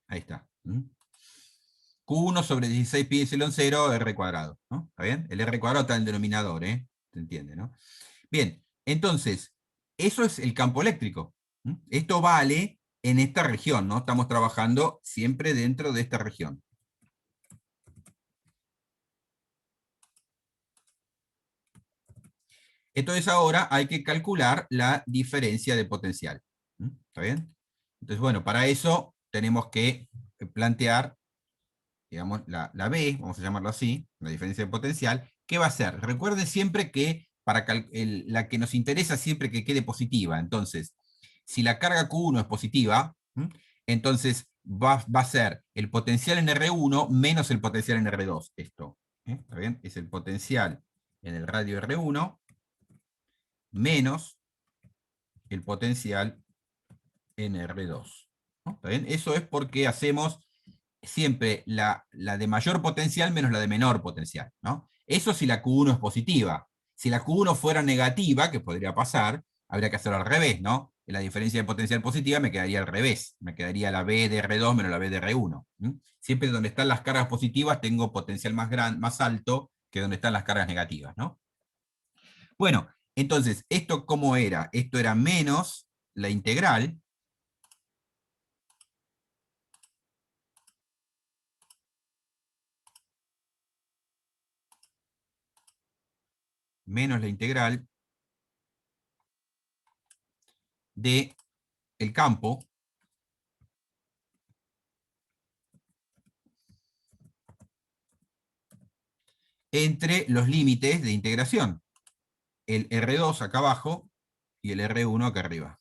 [SPEAKER 1] Ahí está. Q1 sobre 16 pi epsilon 0 R cuadrado, ¿no? ¿Está bien? El R cuadrado está en el denominador, ¿eh? ¿Se entiende, no? Bien, entonces, eso es el campo eléctrico. Esto vale en esta región, ¿no? Estamos trabajando siempre dentro de esta región. Entonces ahora hay que calcular la diferencia de potencial. ¿Está bien? Entonces, bueno, para eso tenemos que plantear, digamos, la B, vamos a llamarlo así, la diferencia de potencial. ¿Qué va a ser? Recuerden siempre que para la que nos interesa siempre que quede positiva. Entonces, si la carga Q1 es positiva, entonces va a ser el potencial en R1 menos el potencial en R2. Esto, ¿está bien? Es el potencial en el radio R1 menos el potencial en R2. ¿No? ¿Está bien? Eso es porque hacemos siempre la de mayor potencial menos la de menor potencial, ¿no? Eso si la Q1 es positiva. Si la Q1 fuera negativa, que podría pasar, habría que hacerlo al revés, ¿no? En la diferencia de potencial positiva me quedaría al revés. Me quedaría la B de R2 menos la B de R1. Siempre donde están las cargas positivas tengo potencial más alto que donde están las cargas negativas, ¿no? Bueno, entonces, ¿esto cómo era? Esto era menos la integral de el campo entre los límites de integración. El R2 acá abajo y el R1 acá arriba.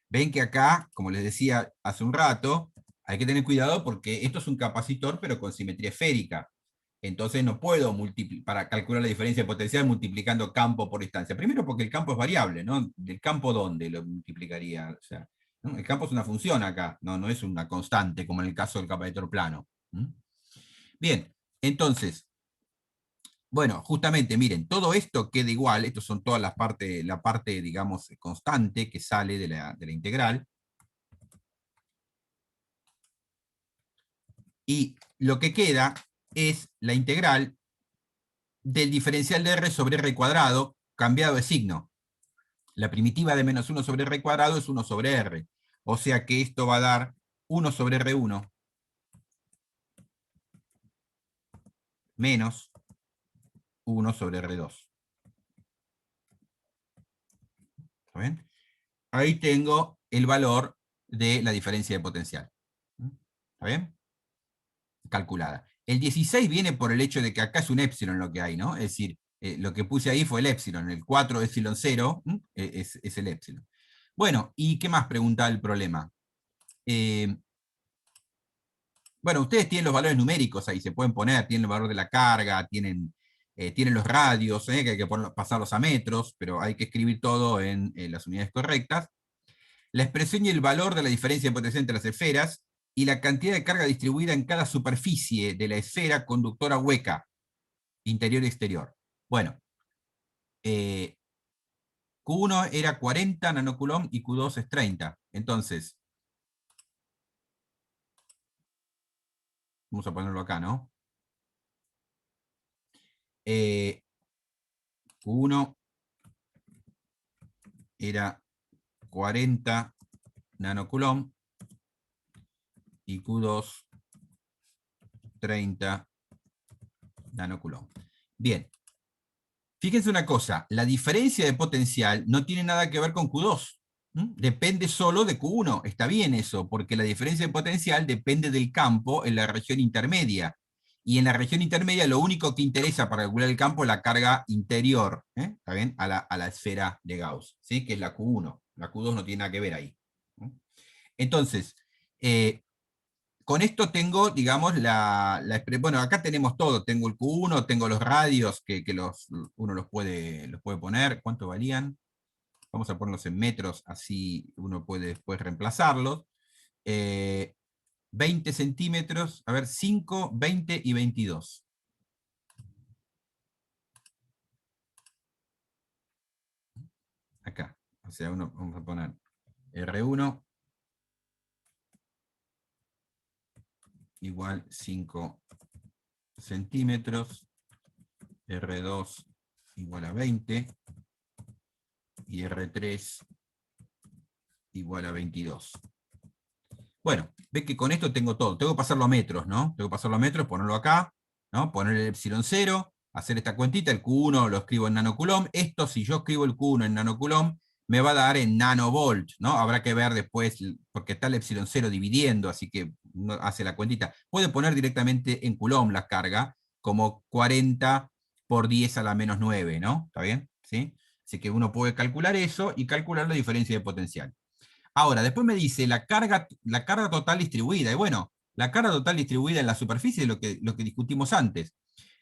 [SPEAKER 1] Ven que acá, como les decía hace un rato, hay que tener cuidado porque esto es un capacitor pero con simetría esférica. Entonces no puedo para calcular la diferencia de potencial multiplicando campo por distancia. Primero porque el campo es variable, ¿no? ¿Del campo dónde lo multiplicaría? O sea, ¿no? El campo es una función acá, no es una constante como en el caso del capacitor plano. Bien, entonces, bueno, justamente, miren, todo esto queda igual, estos son todas las partes, la parte, digamos, constante que sale de la integral. Y lo que queda es la integral del diferencial de R sobre R cuadrado cambiado de signo. La primitiva de menos 1 sobre R cuadrado es 1 sobre R. O sea que esto va a dar 1 sobre R1 menos 1 sobre R2. ¿Está bien? ahí tengo el valor de la diferencia de potencial. ¿Está bien? Calculada. El 16 viene por el hecho de que acá es un épsilon lo que hay, ¿no? Es decir, lo que puse ahí fue el épsilon, el 4 épsilon 0 es el épsilon. Bueno, ¿y qué más pregunta el problema? Bueno, ustedes tienen los valores numéricos ahí, se pueden poner, tienen el valor de la carga, tienen los radios, que hay que pasarlos a metros, pero hay que escribir todo en las unidades correctas. La expresión y el valor de la diferencia de potencia entre las esferas, y la cantidad de carga distribuida en cada superficie de la esfera conductora hueca, interior y exterior. Bueno, Q1 era 40 nanocoulomb y Q2 es 30. Entonces, vamos a ponerlo acá, ¿no? Q1 era 40 nanocoulomb y Q2 30 nanocoulomb. Bien, fíjense una cosa, la diferencia de potencial no tiene nada que ver con Q2, depende solo de Q1, está bien eso, porque la diferencia de potencial depende del campo en la región intermedia, y en la región intermedia lo único que interesa para calcular el campo es la carga interior, ¿está bien? A la esfera de Gauss, ¿sí? Que es la Q1, la Q2 no tiene nada que ver ahí. Entonces, con esto tengo, digamos, bueno, acá tenemos todo, tengo el Q1, tengo los radios, que uno los puede poner, ¿cuánto valían? Vamos a ponerlos en metros, así uno puede después reemplazarlos. 20 centímetros, a ver, 5, 20 y 22. Acá, o sea, vamos a poner R1 igual 5 centímetros, R2 igual a 20, y R3 igual a 22. Bueno, ve que con esto tengo todo. Tengo que pasarlo a metros, ¿no? Tengo que pasarlo a metros, ponerlo acá, ¿no? Poner el epsilon 0, hacer esta cuentita, el Q1 lo escribo en nanocoulomb. Esto, si yo escribo el Q1 en nanocoulomb, me va a dar en nanovolt, ¿no? Habrá que ver después, porque está el epsilon 0 dividiendo, así que uno hace la cuentita. Puede poner directamente en coulomb la carga, como 40 por 10 a la menos 9, ¿no? ¿Está bien? ¿Sí? Así que uno puede calcular eso y calcular la diferencia de potencial. Ahora, después me dice la carga total distribuida. Y bueno, la carga total distribuida en la superficie es lo que discutimos antes.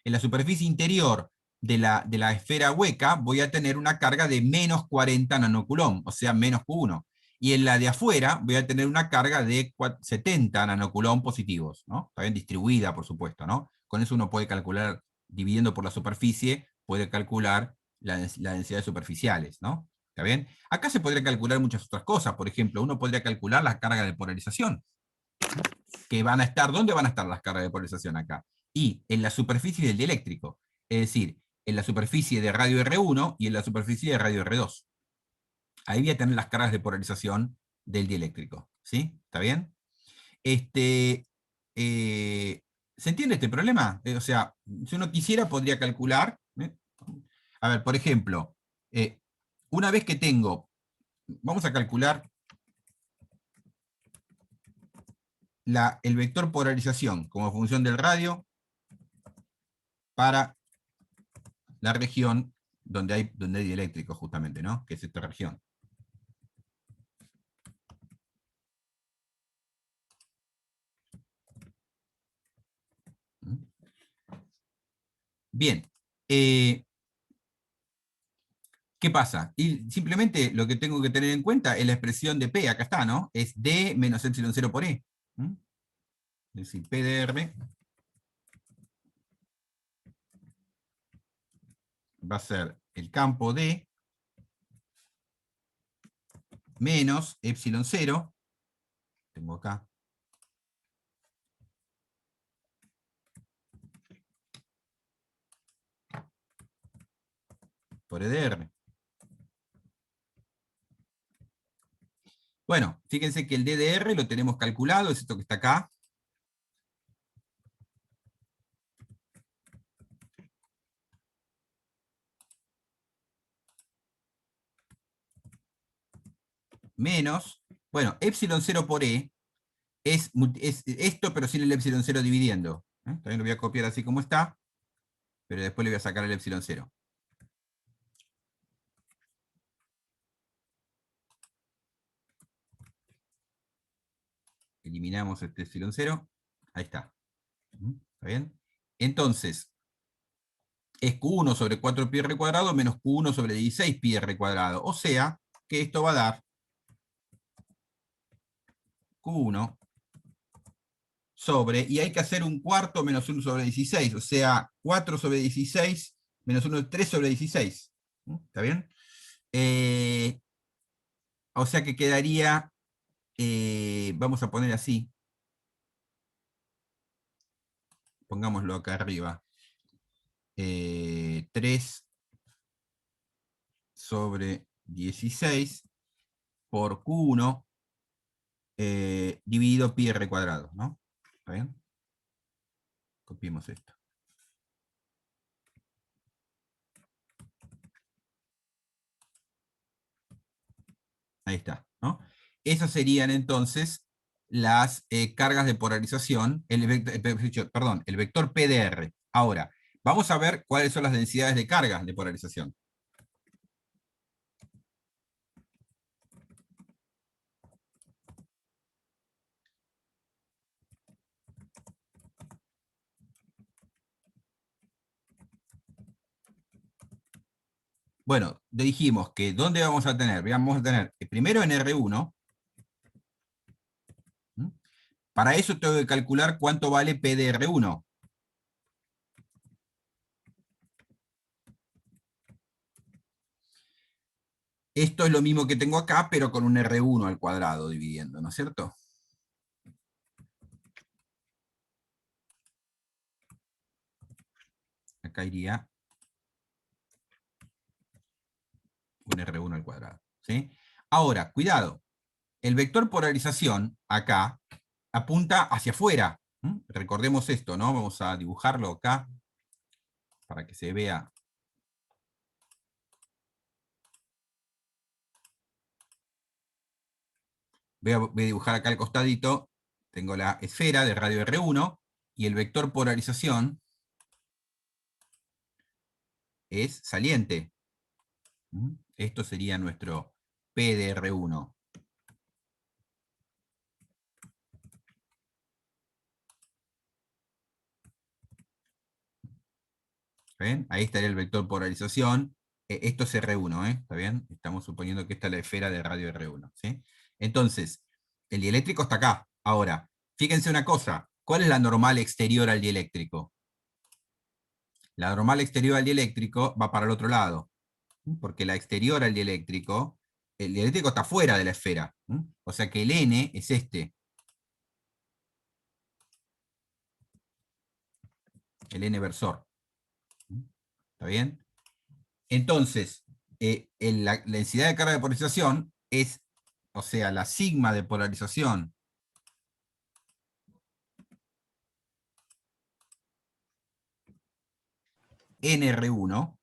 [SPEAKER 1] En la superficie interior de la esfera hueca voy a tener una carga de menos 40 nanocoulomb, o sea, menos Q1. Y en la de afuera voy a tener una carga de 70 nanocoulomb positivos, ¿no? Está bien distribuida, por supuesto, ¿no? Con eso uno puede calcular, dividiendo por la superficie, puede calcular la densidad de superficiales, ¿no? ¿Está bien? Acá se podría calcular muchas otras cosas. Por ejemplo, uno podría calcular las cargas de polarización, que van a estar, ¿dónde van a estar las cargas de polarización acá? Y en la superficie del dieléctrico, es decir, en la superficie de radio R1 y en la superficie de radio R2. Ahí voy a tener las cargas de polarización del dieléctrico, ¿sí? ¿Está bien? ¿Se entiende este problema? O sea, si uno quisiera, podría calcular. A ver, por ejemplo, una vez que tengo, vamos a calcular el vector polarización como función del radio para la región donde hay dieléctricos, justamente, ¿no? Que es esta región. Bien. ¿Qué pasa? Y simplemente lo que tengo que tener en cuenta es la expresión de P, acá está, ¿no? Es D menos epsilon 0 por E. Es decir, P de R va a ser el campo D menos epsilon 0, tengo acá, por E de R. Bueno, fíjense que el DDR lo tenemos calculado, es esto que está acá. menos, bueno, epsilon 0 por E es esto, pero sin el epsilon 0 dividiendo. También lo voy a copiar así como está, pero después le voy a sacar el epsilon 0. Eliminamos este epsilon 0. Ahí está. ¿Está bien? Entonces, es Q1 sobre 4 pi r cuadrado menos Q1 sobre 16 pi r cuadrado. O sea, que esto va a dar Q1 sobre, y hay que hacer un cuarto menos 1 sobre 16, o sea, 4 sobre 16 menos 1, 3 sobre 16. ¿Está bien? O sea que quedaría, vamos a poner así, pongámoslo acá arriba, 3 sobre 16 por Q1 dividido pi r cuadrado, ¿no? ¿Está bien? Copiemos esto. Ahí está, ¿no? Esas serían entonces las cargas de polarización, el vector PDR. Ahora, vamos a ver cuáles son las densidades de cargas de polarización. Bueno, dijimos que ¿dónde vamos a tener? Vamos a tener primero en R1. Para eso tengo que calcular cuánto vale P de R1. Esto es lo mismo que tengo acá, pero con un R1 al cuadrado dividiendo, ¿no es cierto? Acá iría un R1 al cuadrado, ¿sí? Ahora, cuidado. El vector polarización, acá, apunta hacia afuera. Recordemos esto, ¿no? Vamos a dibujarlo acá, para que se vea. Voy a dibujar acá al costadito. Tengo la esfera de radio R1, y el vector polarización es saliente. Esto sería nuestro P de R1. ¿Ven? Ahí estaría el vector polarización. Esto es R1, ¿está bien? Estamos suponiendo que esta es la esfera de radio R1, ¿sí? Entonces, el dieléctrico está acá. Ahora, fíjense una cosa. ¿Cuál es la normal exterior al dieléctrico? La normal exterior al dieléctrico va para el otro lado. Porque la exterior al dieléctrico, el dieléctrico está fuera de la esfera. O sea que el N es este. El N versor. ¿Está bien? Entonces, la densidad de carga de polarización es, o sea, la sigma de polarización NR1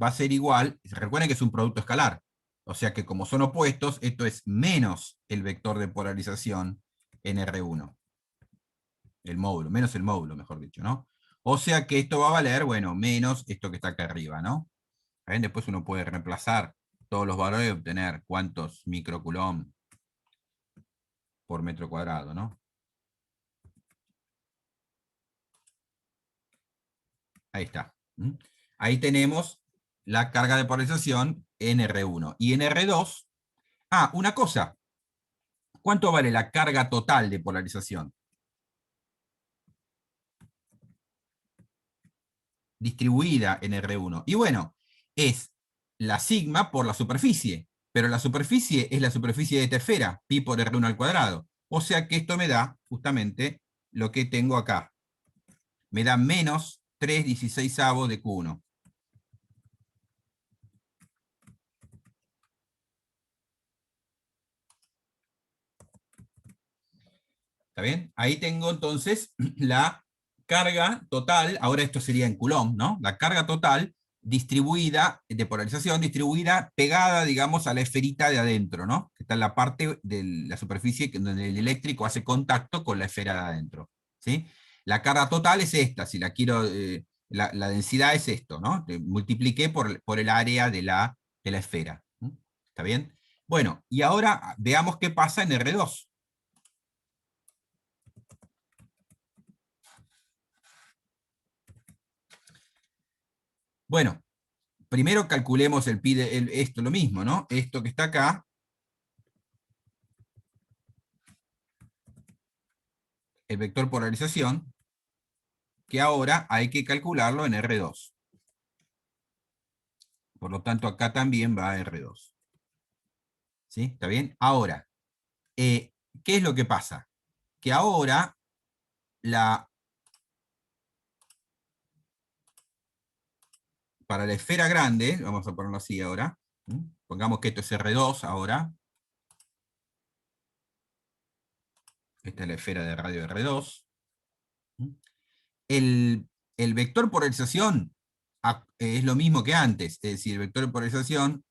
[SPEAKER 1] va a ser igual, recuerden que es un producto escalar, o sea que como son opuestos, esto es menos el vector de polarización NR1. El módulo, menos el módulo, mejor dicho, ¿no? O sea que esto va a valer, bueno, menos esto que está acá arriba, ¿no? ¿Ven? Después uno puede reemplazar todos los valores y obtener cuántos microcoulomb por metro cuadrado, ¿no? Ahí está. Ahí tenemos la carga de polarización en R1. Y en R2, una cosa. ¿Cuánto vale la carga total de polarización? Distribuida en R1. Y bueno, es la sigma por la superficie. Pero la superficie es la superficie de esta esfera, pi por R1 al cuadrado. O sea que esto me da justamente lo que tengo acá. Me da menos 3/16 de Q1. ¿Está bien? Ahí tengo entonces la carga total, ahora esto sería en Coulomb, ¿no? La carga total distribuida, de polarización distribuida, pegada, digamos, a la esferita de adentro, ¿no? Que está en la parte de la superficie donde el eléctrico hace contacto con la esfera de adentro, ¿sí? La carga total es esta, si la quiero, la densidad es esto, ¿no? Multipliqué por el área de la esfera. ¿Está bien? Bueno, y ahora veamos qué pasa en R2. Bueno, primero calculemos el pi de esto, lo mismo, ¿no? Esto que está acá, el vector polarización, que ahora hay que calcularlo en R2. Por lo tanto, acá también va a R2. ¿Sí? ¿Está bien? Ahora, ¿qué es lo que pasa? Que ahora para la esfera grande, vamos a ponerlo así ahora, pongamos que esto es R2 ahora. Esta es la esfera de radio R2. El vector polarización es lo mismo que antes, es decir, el vector de polarización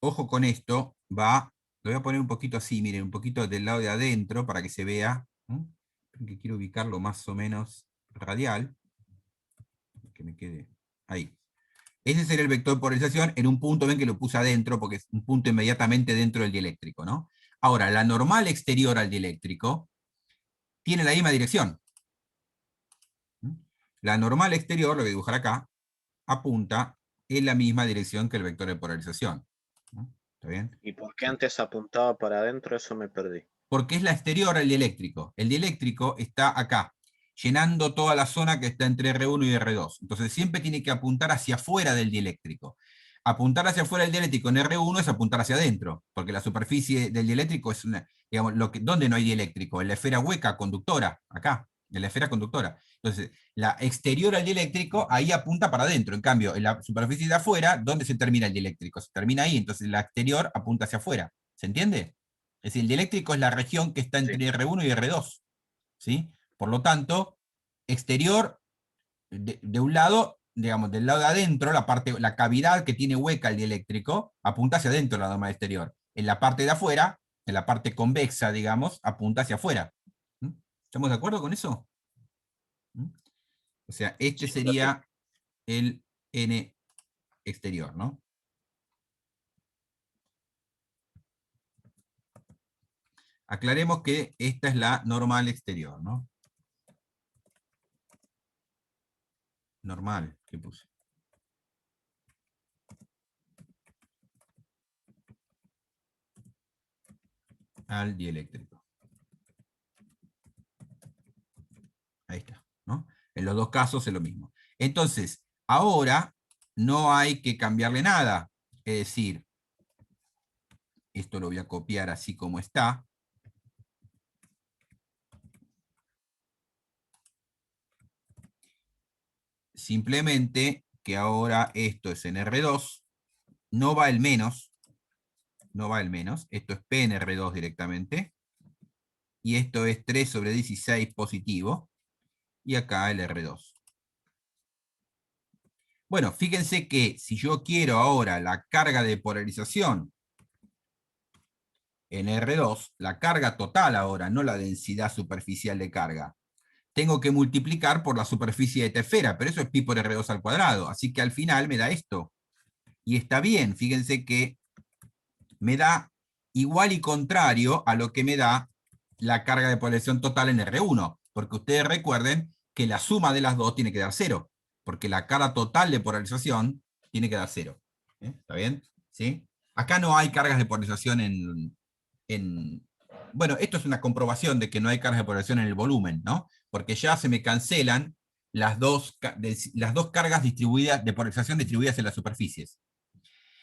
[SPEAKER 1] ojo con esto, lo voy a poner un poquito así, miren, un poquito del lado de adentro para que se vea, que quiero ubicarlo más o menos radial, que me quede ahí. Ese sería el vector de polarización en un punto, ven que lo puse adentro, porque es un punto inmediatamente dentro del dieléctrico, ¿no? Ahora, la normal exterior al dieléctrico tiene la misma dirección. La normal exterior, lo voy a dibujar acá, apunta en la misma dirección que el vector de polarización. ¿Está bien?
[SPEAKER 2] ¿Y por qué antes apuntaba para adentro? Eso me perdí.
[SPEAKER 1] Porque es la exterior al dieléctrico. El dieléctrico está acá, llenando toda la zona que está entre R1 y R2. Entonces siempre tiene que apuntar hacia afuera del dieléctrico. Apuntar hacia afuera del dieléctrico en R1 es apuntar hacia adentro, porque la superficie del dieléctrico es una, digamos, ¿dónde no hay dieléctrico? En la esfera hueca conductora, acá, en la esfera conductora. Entonces, la exterior al dieléctrico, ahí apunta para adentro. En cambio, en la superficie de afuera, ¿dónde se termina el dieléctrico? Se termina ahí, entonces la exterior apunta hacia afuera. ¿Se entiende? Es decir, el dieléctrico es la región que está
[SPEAKER 2] Sí.
[SPEAKER 1] entre R1 y R2. ¿Sí? Por lo tanto, exterior, de un lado, digamos, del lado de adentro, la cavidad que tiene hueca el dieléctrico, apunta hacia adentro la norma exterior. En la parte de afuera, en la parte convexa, digamos, apunta hacia afuera. ¿Estamos de acuerdo con eso? O sea, este
[SPEAKER 2] Sí, lo tengo.
[SPEAKER 1] sería el N exterior, ¿no? Aclaremos que esta es la normal exterior, ¿no? Normal, ¿qué puse? Al dieléctrico. Ahí está, ¿no? En los dos casos es lo mismo. Entonces, ahora no hay que cambiarle nada. Es decir, esto lo voy a copiar así como está. Simplemente que ahora esto es en R2, no va el menos, no va el menos, esto es P en R2 directamente, y esto es 3 sobre 16 positivo, y acá el R2. Bueno, fíjense que si yo quiero ahora la carga de polarización en R2, la carga total ahora, no la densidad superficial de carga, tengo que multiplicar por la superficie de esta esfera, pero eso es pi por R2 al cuadrado, así que al final me da esto. Y está bien, fíjense que me da igual y contrario a lo que me da la carga de polarización total en R1, porque ustedes recuerden que la suma de las dos tiene que dar 0, porque la carga total de polarización tiene que dar 0. ¿Está bien? ¿Sí? Acá no hay cargas de polarización bueno, esto es una comprobación de que no hay cargas de polarización en el volumen, ¿no? Porque ya se me cancelan las dos cargas distribuidas, de polarización distribuidas en las superficies.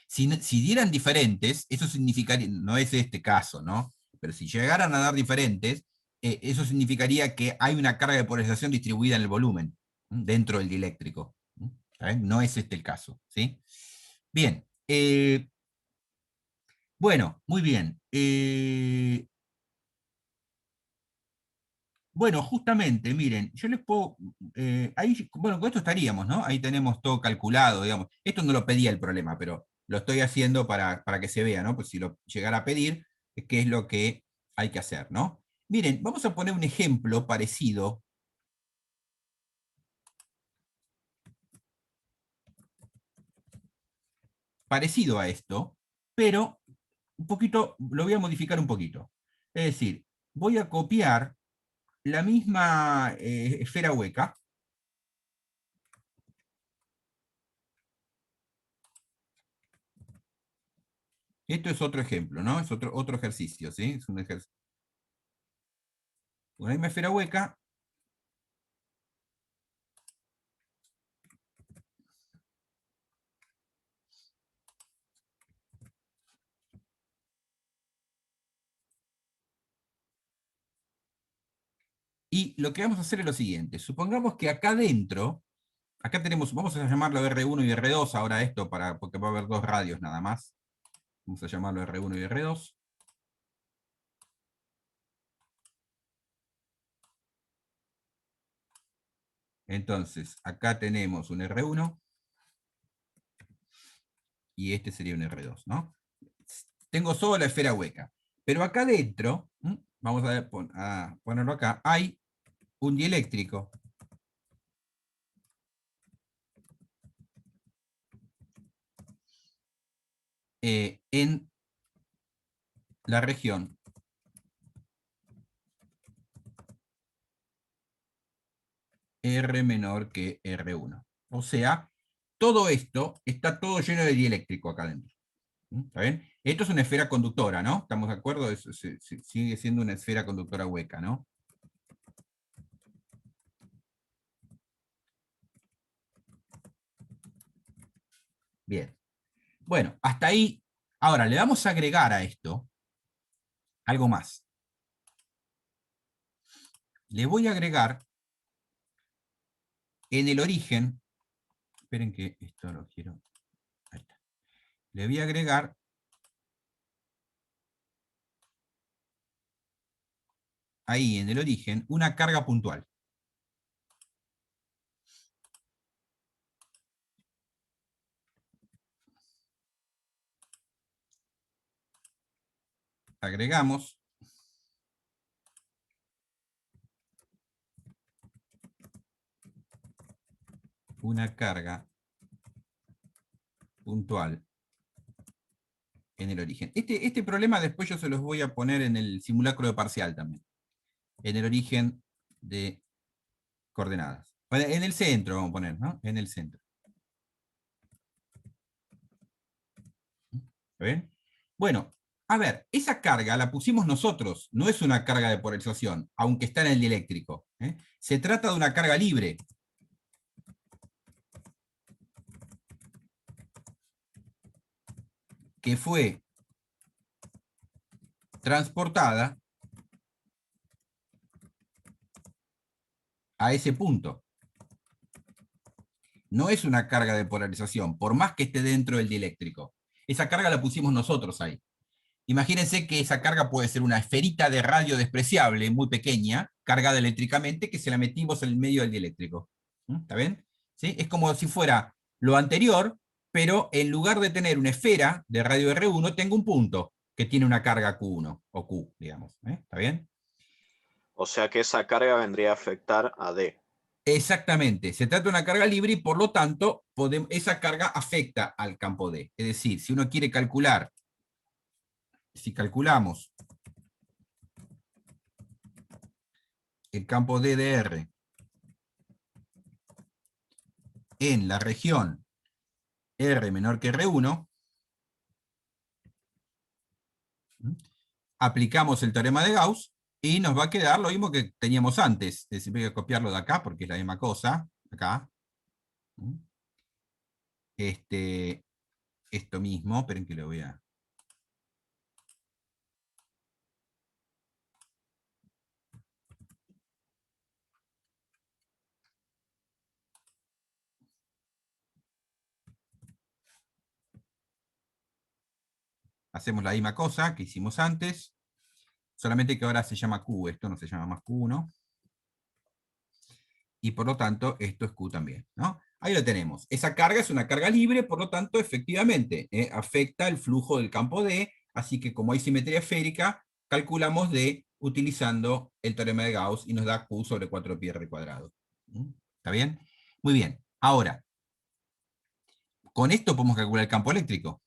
[SPEAKER 1] Si dieran diferentes, eso significaría, no es este caso, ¿no? Pero si llegaran a dar diferentes, eso significaría que hay una carga de polarización distribuida en el volumen, dentro del dieléctrico. ¿Saben? No es este el caso, ¿sí? Bien. Bueno, muy bien. Bueno, justamente, miren, yo les puedo, ahí, bueno, con esto estaríamos, ¿no? Ahí tenemos todo calculado, digamos. Esto no lo pedía el problema, pero lo estoy haciendo para que se vea, ¿no? Pues si lo llegara a pedir, qué es lo que hay que hacer, ¿no? Miren, vamos a poner un ejemplo parecido a esto, pero un poquito, lo voy a modificar un poquito. Es decir, voy a copiar la misma esfera hueca. Esto es otro ejemplo, ¿no? Es otro ejercicio, ¿sí? Es un ejercicio. Una misma esfera hueca. Y lo que vamos a hacer es lo siguiente. Supongamos que acá adentro, acá tenemos, vamos a llamarlo R1 y R2 ahora esto, porque va a haber dos radios nada más. Vamos a llamarlo R1 y R2. Entonces, acá tenemos un R1 y este sería un R2, ¿no? Tengo solo la esfera hueca. Pero acá adentro, vamos a ponerlo acá, hay un dieléctrico. En la región R menor que R1. O sea, todo esto está todo lleno de dieléctrico acá adentro. ¿Está bien? Esto es una esfera conductora, ¿no? ¿Estamos de acuerdo? Sigue siendo una esfera conductora hueca, ¿no? Bien. Bueno, hasta ahí. Ahora, le vamos a agregar a esto algo más. Le voy a agregar en el origen, esperen que esto lo quiero, ahí está. Le voy a agregar ahí en el origen una carga puntual. Agregamos una carga puntual en el origen. Este problema después yo se los voy a poner en el simulacro de parcial también. En el origen de coordenadas. Bueno, en el centro vamos a poner, ¿no? En el centro. ¿Está bien? Bueno, a ver, esa carga la pusimos nosotros, no es una carga de polarización, aunque está en el dieléctrico. Se trata de una carga libre. Que fue transportada a ese punto. No es una carga de polarización, por más que esté dentro del dieléctrico. Esa carga la pusimos nosotros ahí. Imagínense que esa carga puede ser una esferita de radio despreciable, muy pequeña, cargada eléctricamente, que se la metimos en el medio del dieléctrico. ¿Está bien? ¿Sí? Es como si fuera lo anterior, pero en lugar de tener una esfera de radio R1, tengo un punto que tiene una carga Q1, o Q, digamos. ¿Está bien?
[SPEAKER 2] O sea que esa carga vendría a afectar a D.
[SPEAKER 1] Exactamente, se trata de una carga libre y por lo tanto esa carga afecta al campo D. Es decir, si uno quiere calcular, si calculamos el campo D de R en la región R menor que R1, aplicamos el teorema de Gauss y nos va a quedar lo mismo que teníamos antes. Es decir, voy a copiarlo de acá porque es la misma cosa, acá. Esto mismo, esperen que lo voy a... Hacemos la misma cosa que hicimos antes, solamente que ahora se llama Q, esto no se llama más Q1. y por lo tanto esto es Q también, ¿no? Ahí lo tenemos. Esa carga es una carga libre, por lo tanto, efectivamente, afecta el flujo del campo D, así que como hay simetría esférica, calculamos D utilizando el teorema de Gauss y nos da Q sobre 4pi r cuadrado. ¿Está bien? Muy bien. Ahora, con esto podemos calcular el campo eléctrico.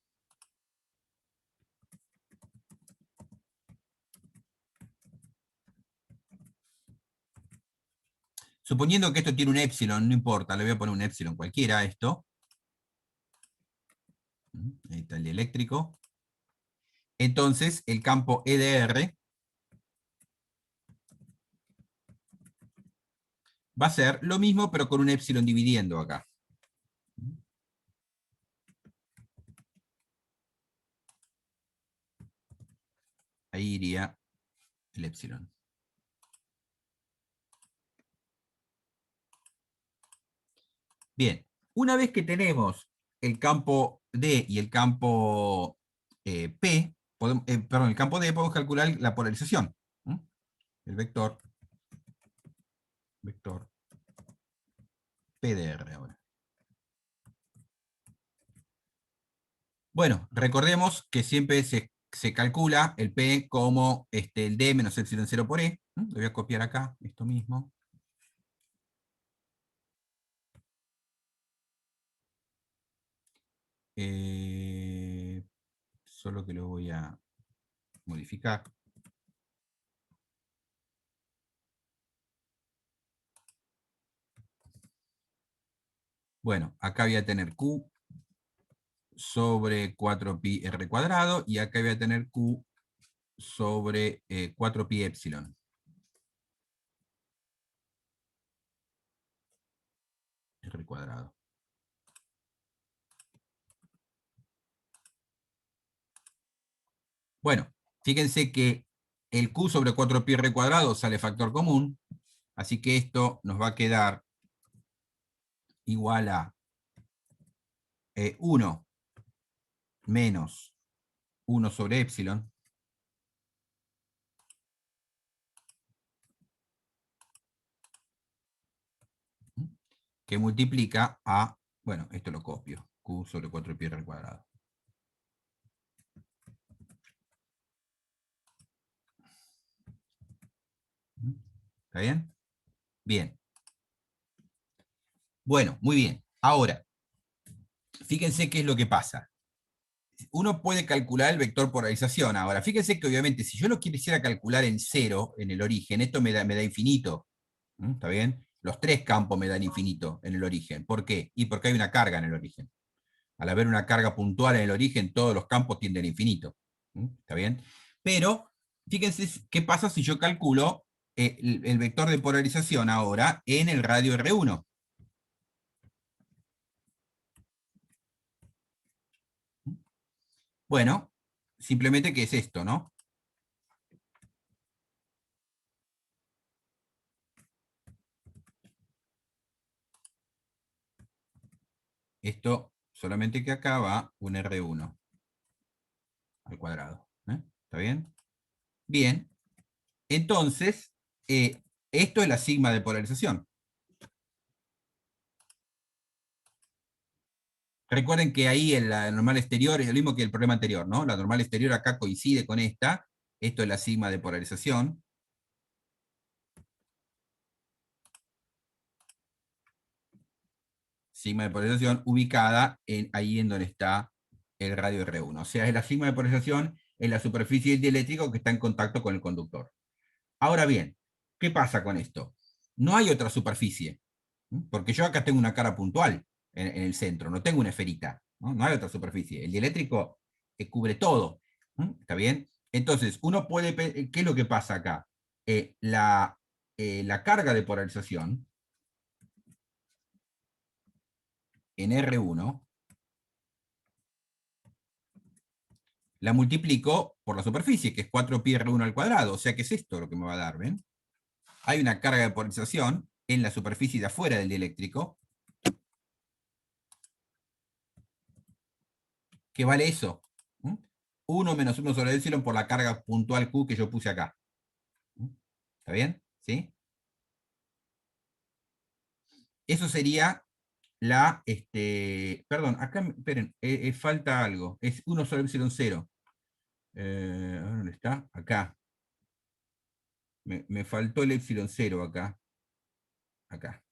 [SPEAKER 1] Suponiendo que esto tiene un epsilon, no importa, le voy a poner un epsilon cualquiera a esto. Ahí está el eléctrico. Entonces, el campo EDR va a ser lo mismo, pero con un epsilon dividiendo acá. Ahí iría el epsilon. Bien, una vez que tenemos el campo D y el campo P, perdón, el campo D, podemos calcular la polarización. El vector PDR ahora. Bueno, recordemos que siempre se calcula el P como el D menos epsilon 0 por E. Lo voy a copiar acá, esto mismo. Solo que lo voy a modificar. Bueno, acá voy a tener Q sobre 4pi r cuadrado y acá voy a tener Q sobre 4pi epsilon. R cuadrado. Bueno, fíjense que el Q sobre 4pi r cuadrado sale factor común, así que esto nos va a quedar igual a 1 menos 1 sobre epsilon, que multiplica a, bueno, esto lo copio, Q sobre 4pi r cuadrado. ¿Está bien? Bien. Bueno, muy bien. Ahora, fíjense qué es lo que pasa. Uno puede calcular el vector polarización. Ahora, fíjense que obviamente si yo lo quisiera calcular en cero, en el origen, esto me da infinito. ¿Está bien? Los tres campos me dan infinito en el origen. ¿Por qué? Y porque hay una carga en el origen. Al haber una carga puntual en el origen, todos los campos tienden a infinito. ¿Está bien? Pero, fíjense qué pasa si yo calculo el vector de polarización ahora en el radio R1. Bueno, simplemente que es esto, ¿no? Esto solamente que acá va un R1 al cuadrado. ¿Está bien? Bien. Entonces, esto es la sigma de polarización. Recuerden que ahí la normal exterior es lo mismo que el problema anterior, ¿no? La normal exterior acá coincide con esta. Esto es la sigma de polarización. Sigma de polarización ubicada ahí en donde está el radio R1. O sea, es la sigma de polarización en la superficie del dieléctrico que está en contacto con el conductor. Ahora bien, ¿qué pasa con esto? No hay otra superficie, porque yo acá tengo una cara puntual en el centro, no tengo una esferita, no hay otra superficie. El dieléctrico cubre todo, ¿está bien? Entonces, uno puede, ¿qué es lo que pasa acá? La carga de polarización en R1 la multiplico por la superficie, que es 4pi R1 al cuadrado, o sea que es esto lo que me va a dar, ¿ven? Hay una carga de polarización en la superficie de afuera del dieléctrico, que vale eso. 1 menos 1 sobre epsilon por la carga puntual Q que yo puse acá. ¿Está bien? ¿Sí? Eso sería la, perdón, acá, esperen, falta algo, es 1 sobre epsilon 0. ¿Dónde está? Acá. Me faltó el epsilon 0 acá. Acá.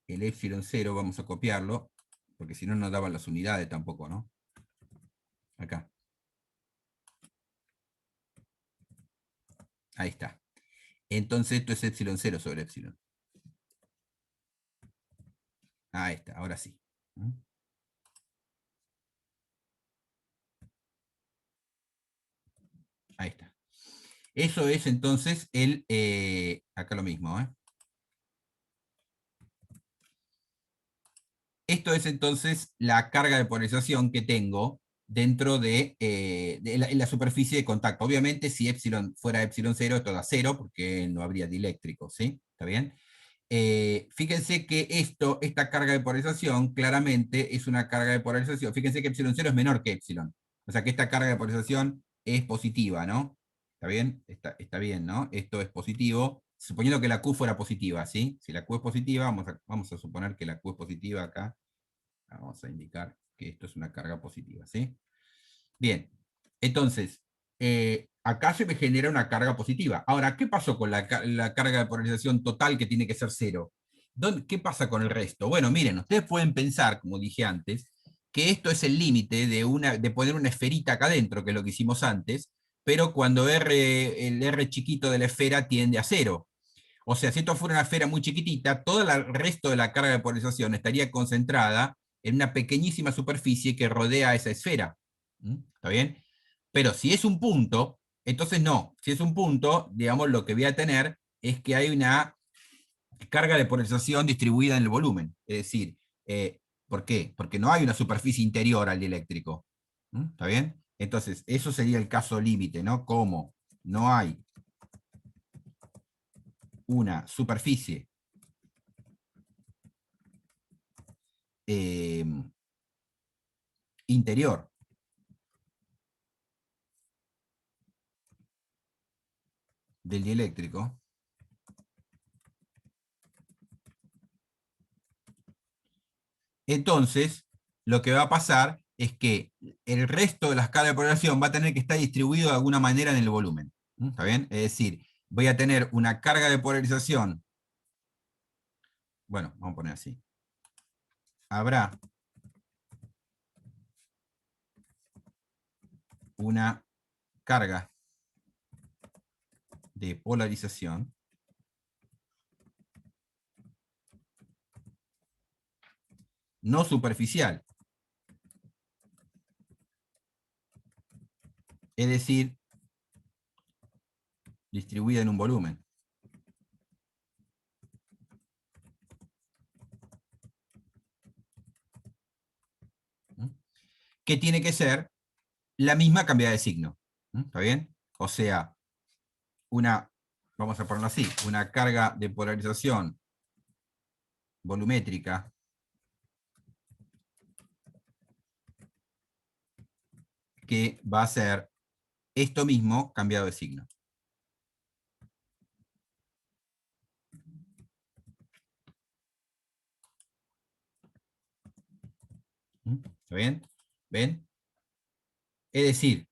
[SPEAKER 1] El epsilon 0, vamos a copiarlo, porque si no nos daban las unidades tampoco, ¿no? Acá. Ahí está. Entonces esto es epsilon 0 sobre epsilon. Ahí está, ahora sí. Ahí está. Eso es entonces el, acá lo mismo, ¿eh? Esto es entonces la carga de polarización que tengo dentro de, en la superficie de contacto. Obviamente si epsilon fuera epsilon 0, esto da 0, porque no habría dieléctrico, ¿sí? ¿Está bien? Fíjense que esta carga de polarización claramente es una carga de polarización. Fíjense que epsilon 0 es menor que epsilon. O sea que esta carga de polarización es positiva, ¿no? ¿Está bien? Está bien, ¿no? Esto es positivo, suponiendo que la Q fuera positiva, ¿sí? Si la Q es positiva, vamos a suponer que la Q es positiva acá. Vamos a indicar que esto es una carga positiva, ¿sí? Bien, entonces, acá se me genera una carga positiva. Ahora, ¿qué pasó con la carga de polarización total que tiene que ser 0? ¿Qué pasa con el resto? Bueno, miren, ustedes pueden pensar, como dije antes, que esto es el límite de poner una esferita acá adentro, que es lo que hicimos antes, pero cuando el R chiquito de la esfera tiende a 0. O sea, si esto fuera una esfera muy chiquitita, todo el resto de la carga de polarización estaría concentrada en una pequeñísima superficie que rodea esa esfera. ¿Está bien? Pero si es un punto, entonces no. Si es un punto, digamos, lo que voy a tener es que hay una carga de polarización distribuida en el volumen. Es decir, ¿por qué? Porque no hay una superficie interior al dieléctrico. ¿Está bien? Entonces, eso sería el caso límite, ¿no? Como no hay una superficie interior del dieléctrico, entonces lo que va a pasar es que el resto de la escala de polarización va a tener que estar distribuido de alguna manera en el volumen. ¿Está bien? Es decir, voy a tener una carga de polarización. Bueno, vamos a poner así. Habrá una carga de polarización no superficial. Es decir, distribuida en un volumen. Que tiene que ser la misma cambiada de signo. ¿Está bien? O sea, vamos a ponerlo así, una carga de polarización volumétrica que va a ser esto mismo cambiado de signo. ¿Está bien? ¿Ven? Es decir,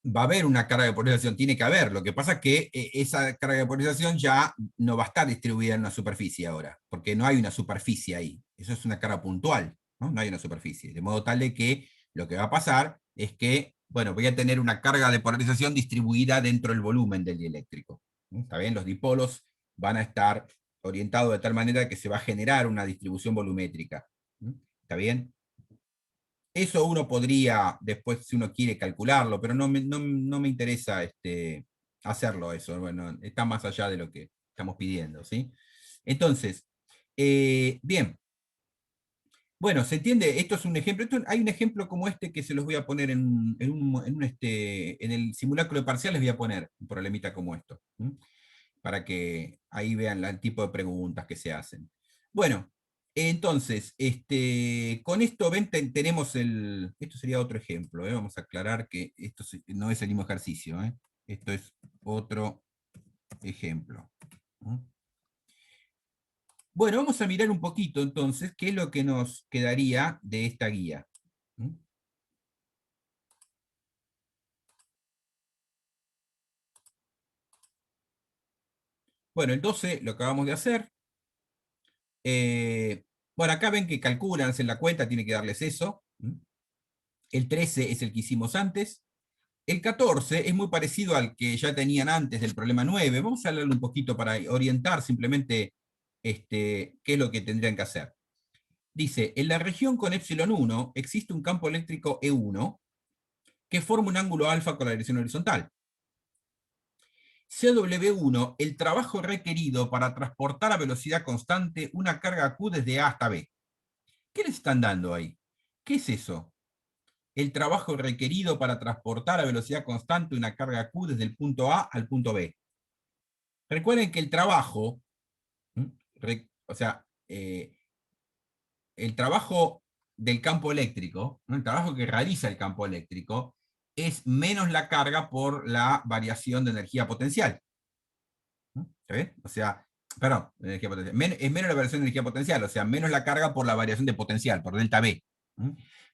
[SPEAKER 1] va a haber una carga de polarización, tiene que haber. Lo que pasa es que esa carga de polarización ya no va a estar distribuida en una superficie ahora, porque no hay una superficie ahí. Eso es una carga puntual, ¿no? No hay una superficie. De modo tal de que lo que va a pasar es que, bueno, voy a tener una carga de polarización distribuida dentro del volumen del dieléctrico. ¿Está bien? Los dipolos van a estar orientados de tal manera que se va a generar una distribución volumétrica. ¿Está bien? Eso uno podría, después si uno quiere calcularlo, pero no me interesa hacerlo eso. Bueno, está más allá de lo que estamos pidiendo, ¿sí? Entonces, bien. Bueno, ¿se entiende? Esto es un ejemplo. Hay un ejemplo como este que se los voy a poner en el simulacro de parcial, les voy a poner un problemita como esto, para que ahí vean el tipo de preguntas que se hacen. Bueno, entonces, con esto ven, tenemos esto sería otro ejemplo, vamos a aclarar que esto no es el mismo ejercicio, esto es otro ejemplo. Bueno, vamos a mirar un poquito entonces qué es lo que nos quedaría de esta guía. ¿Mm? Bueno, el 12 lo acabamos de hacer. Bueno, acá ven que calculan, hacen la cuenta, tiene que darles eso. ¿Mm? El 13 es el que hicimos antes. El 14 es muy parecido al que ya tenían antes del problema 9. Vamos a hablarle un poquito para orientar simplemente qué es lo que tendrían que hacer. Dice, en la región con epsilon 1 existe un campo eléctrico E1 que forma un ángulo alfa con la dirección horizontal. CW1, el trabajo requerido para transportar a velocidad constante una carga Q desde A hasta B. ¿Qué les están dando ahí? ¿Qué es eso? El trabajo requerido para transportar a velocidad constante una carga Q desde el punto A al punto B. Recuerden que el trabajo, o sea, el trabajo del campo eléctrico, ¿no? El trabajo que realiza el campo eléctrico, es menos la carga por la variación de energía potencial. ¿Está bien? O sea, perdón, energía potencial. Es menos la variación de energía potencial, o sea, menos la carga por la variación de potencial, por delta B.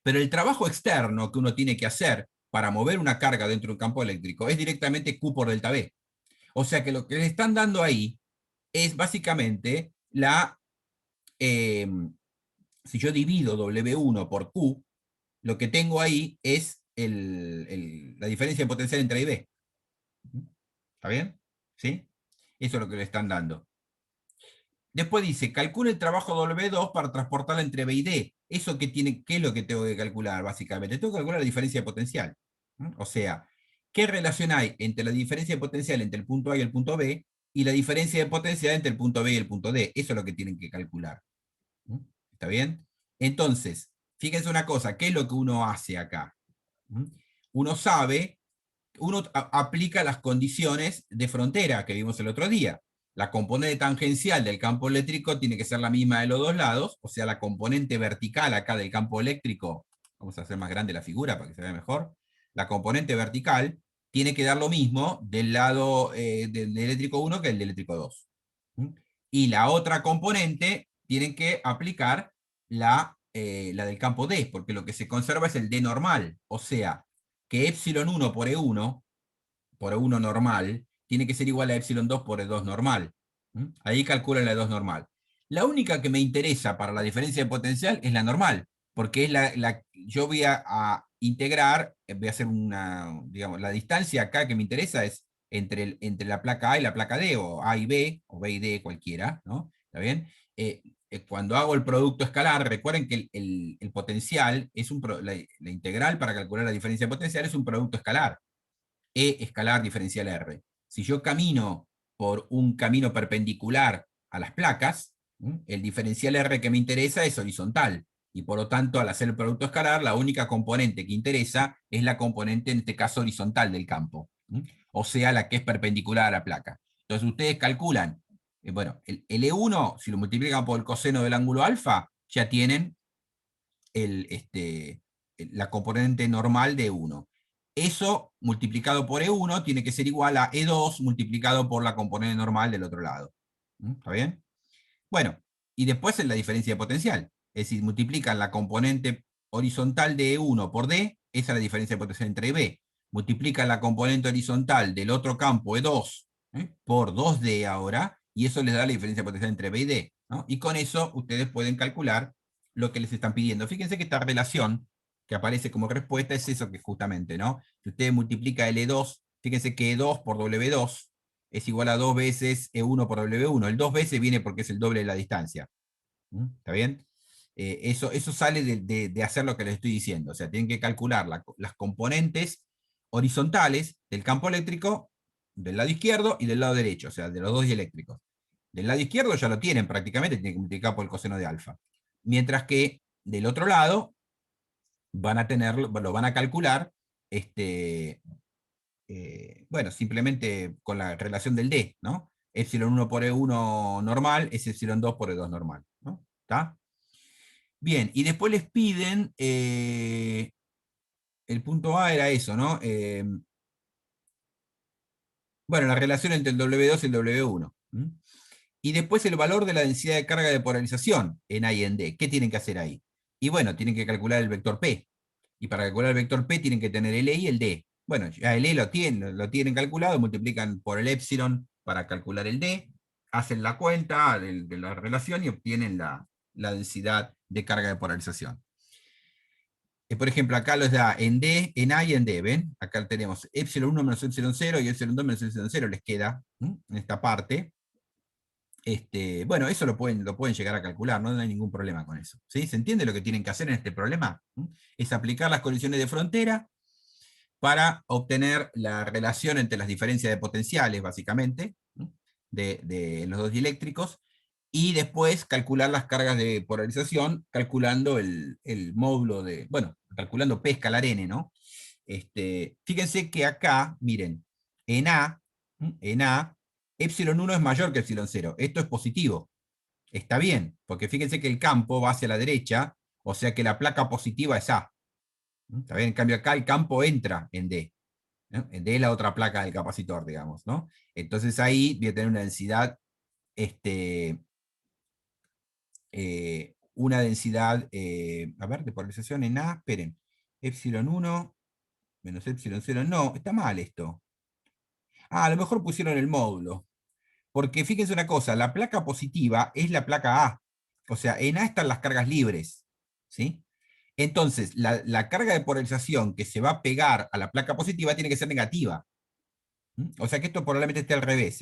[SPEAKER 1] Pero el trabajo externo que uno tiene que hacer para mover una carga dentro de un campo eléctrico es directamente Q por delta B. O sea que lo que le están dando ahí es básicamente si yo divido W1 por Q, lo que tengo ahí es la diferencia de potencial entre A y B. ¿Está bien? ¿Sí? Eso es lo que le están dando. Después dice, calcula el trabajo W2 para transportarla entre B y D. ¿Eso qué es lo que tengo que calcular, básicamente? Tengo que calcular la diferencia de potencial. O sea, ¿qué relación hay entre la diferencia de potencial entre el punto A y el punto B y la diferencia de potencial entre el punto B y el punto D? Eso es lo que tienen que calcular. ¿Está bien? Entonces, fíjense una cosa, ¿qué es lo que uno hace acá? Uno sabe, uno aplica las condiciones de frontera que vimos el otro día. La componente tangencial del campo eléctrico tiene que ser la misma de los dos lados, o sea, la componente vertical acá del campo eléctrico, vamos a hacer más grande la figura para que se vea mejor, la componente vertical tiene que dar lo mismo del lado del eléctrico 1 que el del eléctrico 2. Y la otra componente tienen que aplicar la del campo D, porque lo que se conserva es el D normal, o sea, que epsilon 1 por E1 normal, tiene que ser igual a epsilon 2 por E2 normal. Ahí calculan la E2 normal. La única que me interesa para la diferencia de potencial es la normal, porque es yo voy a integrar, voy a hacer digamos, la distancia acá que me interesa es entre la placa A y la placa D, o A y B, o B y D, cualquiera, ¿no? ¿Está bien? Cuando hago el producto escalar, recuerden que el potencial, la integral para calcular la diferencia de potencial es un producto escalar. E escalar diferencial R. Si yo camino por un camino perpendicular a las placas, el diferencial R que me interesa es horizontal. Y por lo tanto, al hacer el producto escalar, la única componente que interesa es la componente, en este caso, horizontal del campo. O sea, la que es perpendicular a la placa. Entonces, ustedes calculan, bueno, el E1, si lo multiplican por el coseno del ángulo alfa, ya tienen la componente normal de E1. Eso multiplicado por E1 tiene que ser igual a E2 multiplicado por la componente normal del otro lado. ¿Está bien? Bueno, y después es la diferencia de potencial. Es decir, multiplican la componente horizontal de E1 por D, esa es la diferencia de potencial entre B. Multiplican la componente horizontal del otro campo E2 por 2D ahora, y eso les da la diferencia de potencial entre B y D. ¿no? Y con eso ustedes pueden calcular lo que les están pidiendo. Fíjense que esta relación que aparece como respuesta es eso que justamente, ¿no? Si ustedes multiplican el E2, fíjense que E2 por W2 es igual a 2 veces E1 por W1. El 2 veces viene porque es el doble de la distancia. ¿Está bien? Eso sale de hacer lo que les estoy diciendo. O sea, tienen que calcular las componentes horizontales del campo eléctrico del lado izquierdo y del lado derecho, o sea, de los dos dieléctricos. Del lado izquierdo ya lo tienen prácticamente, tienen que multiplicar por el coseno de alfa. Mientras que del otro lado lo van a calcular bueno, simplemente con la relación del D, ¿no? Epsilon 1 por E1 normal es epsilon 2 por E2 normal, ¿no? ¿Está? Bien, y después les piden, el punto A era eso, ¿no? Bueno, la relación entre el W2 y el W1. y después el valor de la densidad de carga de polarización en A y en D. ¿Qué tienen que hacer ahí? Y bueno, tienen que calcular el vector P. Y para calcular el vector P tienen que tener el E y el D. Bueno, ya el E lo tienen calculado, multiplican por el epsilon para calcular el D, hacen la cuenta de la relación y obtienen la densidad de carga de polarización. Por ejemplo, acá los da en D, en A y en D, ¿ven? Acá tenemos epsilon 1 menos epsilon 0 y epsilon 2 menos epsilon 0 les queda en esta parte. Bueno, eso lo pueden llegar a calcular, no hay ningún problema con eso. ¿Sí? ¿Se entiende lo que tienen que hacer en este problema? Es aplicar las condiciones de frontera para obtener la relación entre las diferencias de potenciales, básicamente, de los dos dieléctricos, y después calcular las cargas de polarización, calculando el módulo de, bueno, calculando P escalar n, ¿no? Fíjense que acá, miren, en A, epsilon 1 es mayor que epsilon 0. Esto es positivo. Está bien, porque fíjense que el campo va hacia la derecha, o sea que la placa positiva es A. ¿Está bien? En cambio acá el campo entra en D. ¿No? En D es la otra placa del capacitor, digamos, ¿no? Entonces ahí voy a tener una densidad, a ver, de polarización en A, esperen, epsilon 1 menos epsilon 0, no, está mal esto. Ah, a lo mejor pusieron el módulo. Porque fíjense una cosa, la placa positiva es la placa A. O sea, en A están las cargas libres. ¿Sí? Entonces, la carga de polarización que se va a pegar a la placa positiva tiene que ser negativa. O sea que esto probablemente esté al revés.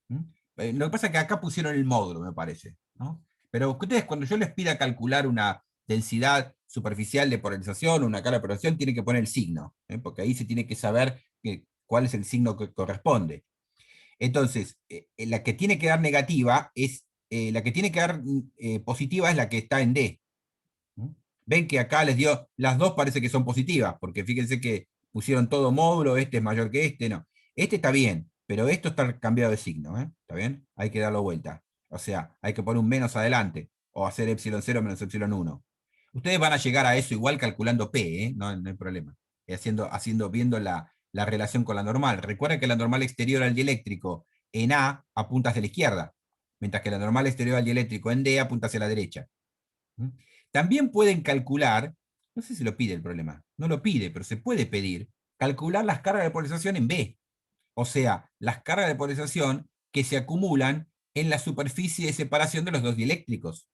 [SPEAKER 1] Lo que pasa es que acá pusieron el módulo, me parece. ¿No? Pero ustedes, cuando yo les pida calcular una densidad superficial de polarización, una carga de polarización, tienen que poner el signo. Porque ahí se tiene que saber cuál es el signo que corresponde. Entonces, la que tiene que dar negativa es, la que tiene que dar positiva es la que está en D. Ven que acá les dio, las dos parece que son positivas, porque fíjense que pusieron todo módulo, este es mayor que este, no. Este está bien, pero esto está cambiado de signo, ¿está bien? Hay que darlo vuelta. O sea, hay que poner un menos adelante, o hacer epsilon 0 menos epsilon 1. Ustedes van a llegar a eso igual calculando P, no hay problema. Viendo la relación con la normal. Recuerden que la normal exterior al dieléctrico en A apunta hacia la izquierda, mientras que la normal exterior al dieléctrico en D apunta hacia la derecha. También pueden calcular, no sé si lo pide el problema, no lo pide, pero se puede pedir, calcular las cargas de polarización en B. O sea, las cargas de polarización que se acumulan en la superficie de separación de los dos dieléctricos.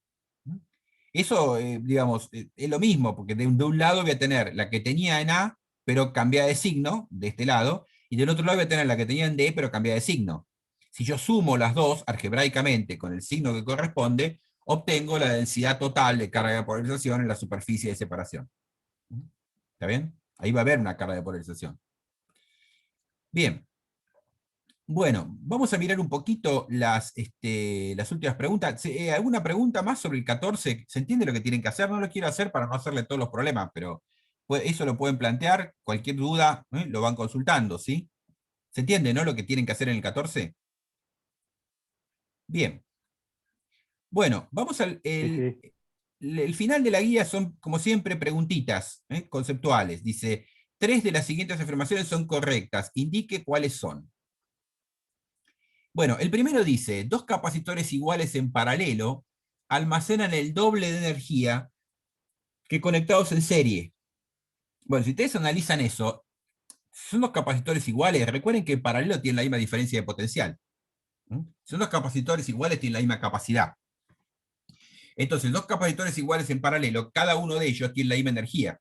[SPEAKER 1] Eso, digamos, es lo mismo, porque de un lado voy a tener la que tenía en A, pero cambiada de signo, de este lado, y del otro lado voy a tener la que tenía en D, pero cambiada de signo. Si yo sumo las dos algebraicamente con el signo que corresponde, obtengo la densidad total de carga de polarización en la superficie de separación. ¿Está bien? Ahí va a haber una carga de polarización. Bien. Bueno, vamos a mirar un poquito las últimas preguntas. ¿Alguna pregunta más sobre el 14? ¿Se entiende lo que tienen que hacer? No lo quiero hacer para no hacerle todos los problemas, pero eso lo pueden plantear. Cualquier duda lo van consultando, ¿sí? ¿Se entiende, no, lo que tienen que hacer en el 14? Bien. Bueno, vamos al...
[SPEAKER 3] Sí.
[SPEAKER 1] El final de la guía son, como siempre, preguntitas conceptuales. Dice, 3 de las siguientes afirmaciones son correctas. Indique cuáles son. Bueno, el primero dice, 2 capacitores iguales en paralelo almacenan el doble de energía que conectados en serie. Bueno, si ustedes analizan eso, son 2 capacitores iguales. Recuerden que en paralelo tienen la misma diferencia de potencial. Son 2 capacitores iguales, tienen la misma capacidad. Entonces, 2 capacitores iguales en paralelo, cada uno de ellos tiene la misma energía.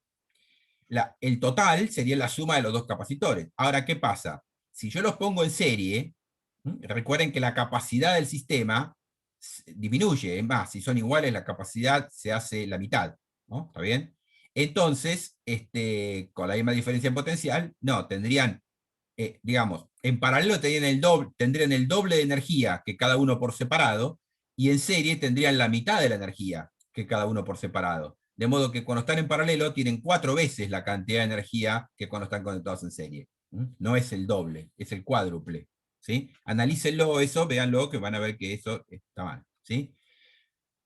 [SPEAKER 1] El total sería la suma de los 2 capacitores. Ahora, ¿qué pasa? Si yo los pongo en serie, recuerden que la capacidad del sistema disminuye, es más, si son iguales la capacidad se hace la mitad, ¿no? ¿Está bien? Entonces, con la misma diferencia en potencial, no, tendrían, digamos, en paralelo tendrían el doble de energía que cada uno por separado, y en serie tendrían la mitad de la energía que cada uno por separado. De modo que cuando están en paralelo tienen 4 veces la cantidad de energía que cuando están conectados en serie. No es el doble, es el cuádruple. ¿Sí? Analícenlo eso, véanlo, que van a ver que eso está mal. ¿Sí?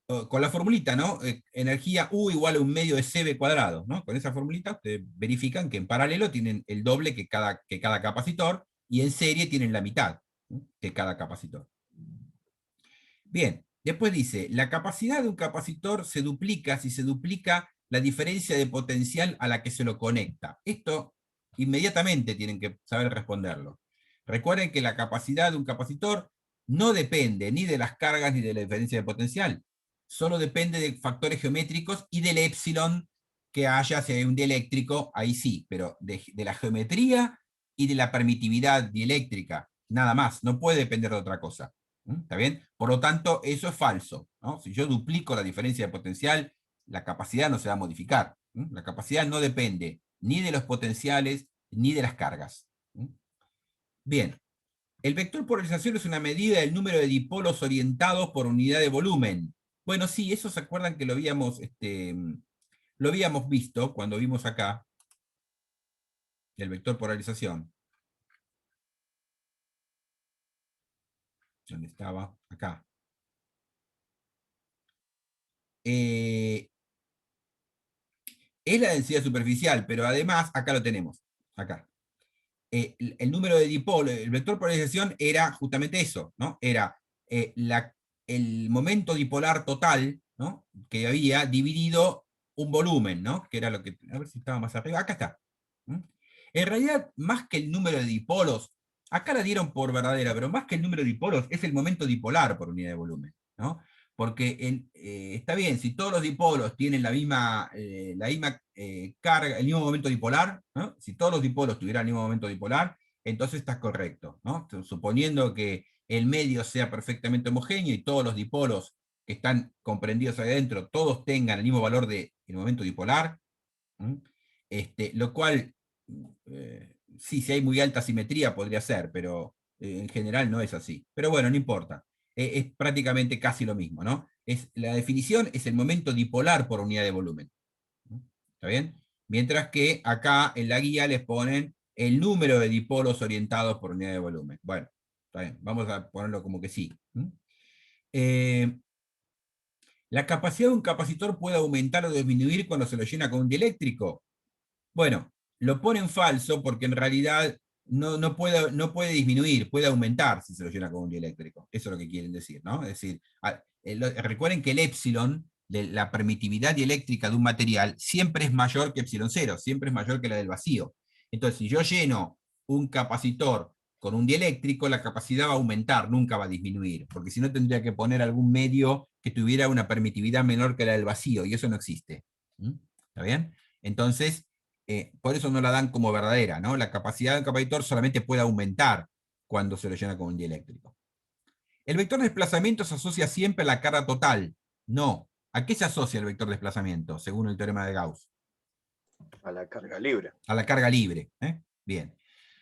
[SPEAKER 1] Con la formulita, ¿no? Energía U igual a 1/2 de CB cuadrado, ¿no? Con esa formulita ustedes verifican que en paralelo tienen el doble que cada capacitor, y en serie tienen la mitad, ¿no?, que cada capacitor. Bien, después dice, la capacidad de un capacitor se duplica si se duplica la diferencia de potencial a la que se lo conecta. Esto inmediatamente tienen que saber responderlo. Recuerden que la capacidad de un capacitor no depende ni de las cargas ni de la diferencia de potencial. Solo depende de factores geométricos y del épsilon que haya, si hay un dieléctrico, ahí sí, pero de la geometría y de la permitividad dieléctrica, nada más, no puede depender de otra cosa. ¿Está bien? Por lo tanto, eso es falso, ¿no? Si yo duplico la diferencia de potencial, la capacidad no se va a modificar. La capacidad no depende ni de los potenciales ni de las cargas. Bien, el vector polarización es una medida del número de dipolos orientados por unidad de volumen. Bueno, sí, eso se acuerdan que lo habíamos visto cuando vimos acá el vector polarización. ¿Dónde estaba? Acá. Es la densidad superficial, pero además, acá lo tenemos, acá. El número de dipolos, el vector polarización era justamente eso, ¿no? Era el momento dipolar total, ¿no? Que había dividido un volumen, ¿no? Que era lo que, a ver si estaba más arriba, acá está. En realidad, más que el número de dipolos, acá la dieron por verdadera, pero más que el número de dipolos es el momento dipolar por unidad de volumen, ¿no? Porque está bien, si todos los dipolos tienen la misma carga, el mismo momento dipolar, ¿no? Si todos los dipolos tuvieran el mismo momento dipolar, entonces está correcto, ¿no? Suponiendo que el medio sea perfectamente homogéneo y todos los dipolos que están comprendidos ahí adentro, todos tengan el mismo valor del momento dipolar, lo cual, sí, si hay muy alta simetría podría ser, pero en general no es así. Pero bueno, no importa. Es prácticamente casi lo mismo, ¿no? La definición es el momento dipolar por unidad de volumen. ¿Está bien? Mientras que acá en la guía les ponen el número de dipolos orientados por unidad de volumen. Bueno, está bien, vamos a ponerlo como que sí. ¿La capacidad de un capacitor puede aumentar o disminuir cuando se lo llena con un dieléctrico? Bueno, lo ponen falso porque en realidad no puede disminuir, puede aumentar si se lo llena con un dieléctrico. Eso es lo que quieren decir, ¿no? Es decir, recuerden que el épsilon de la permitividad dieléctrica de un material siempre es mayor que epsilon cero, siempre es mayor que la del vacío. Entonces, si yo lleno un capacitor con un dieléctrico, la capacidad va a aumentar, nunca va a disminuir, porque si no tendría que poner algún medio que tuviera una permitividad menor que la del vacío, y eso no existe. ¿Está bien? Entonces, por eso no la dan como verdadera, ¿no? La capacidad del capacitor solamente puede aumentar cuando se lo llena con un dieléctrico. ¿El vector de desplazamiento se asocia siempre a la carga total? No. ¿A qué se asocia el vector de desplazamiento, según el teorema de Gauss?
[SPEAKER 2] A la carga libre.
[SPEAKER 1] A la carga libre. Bien.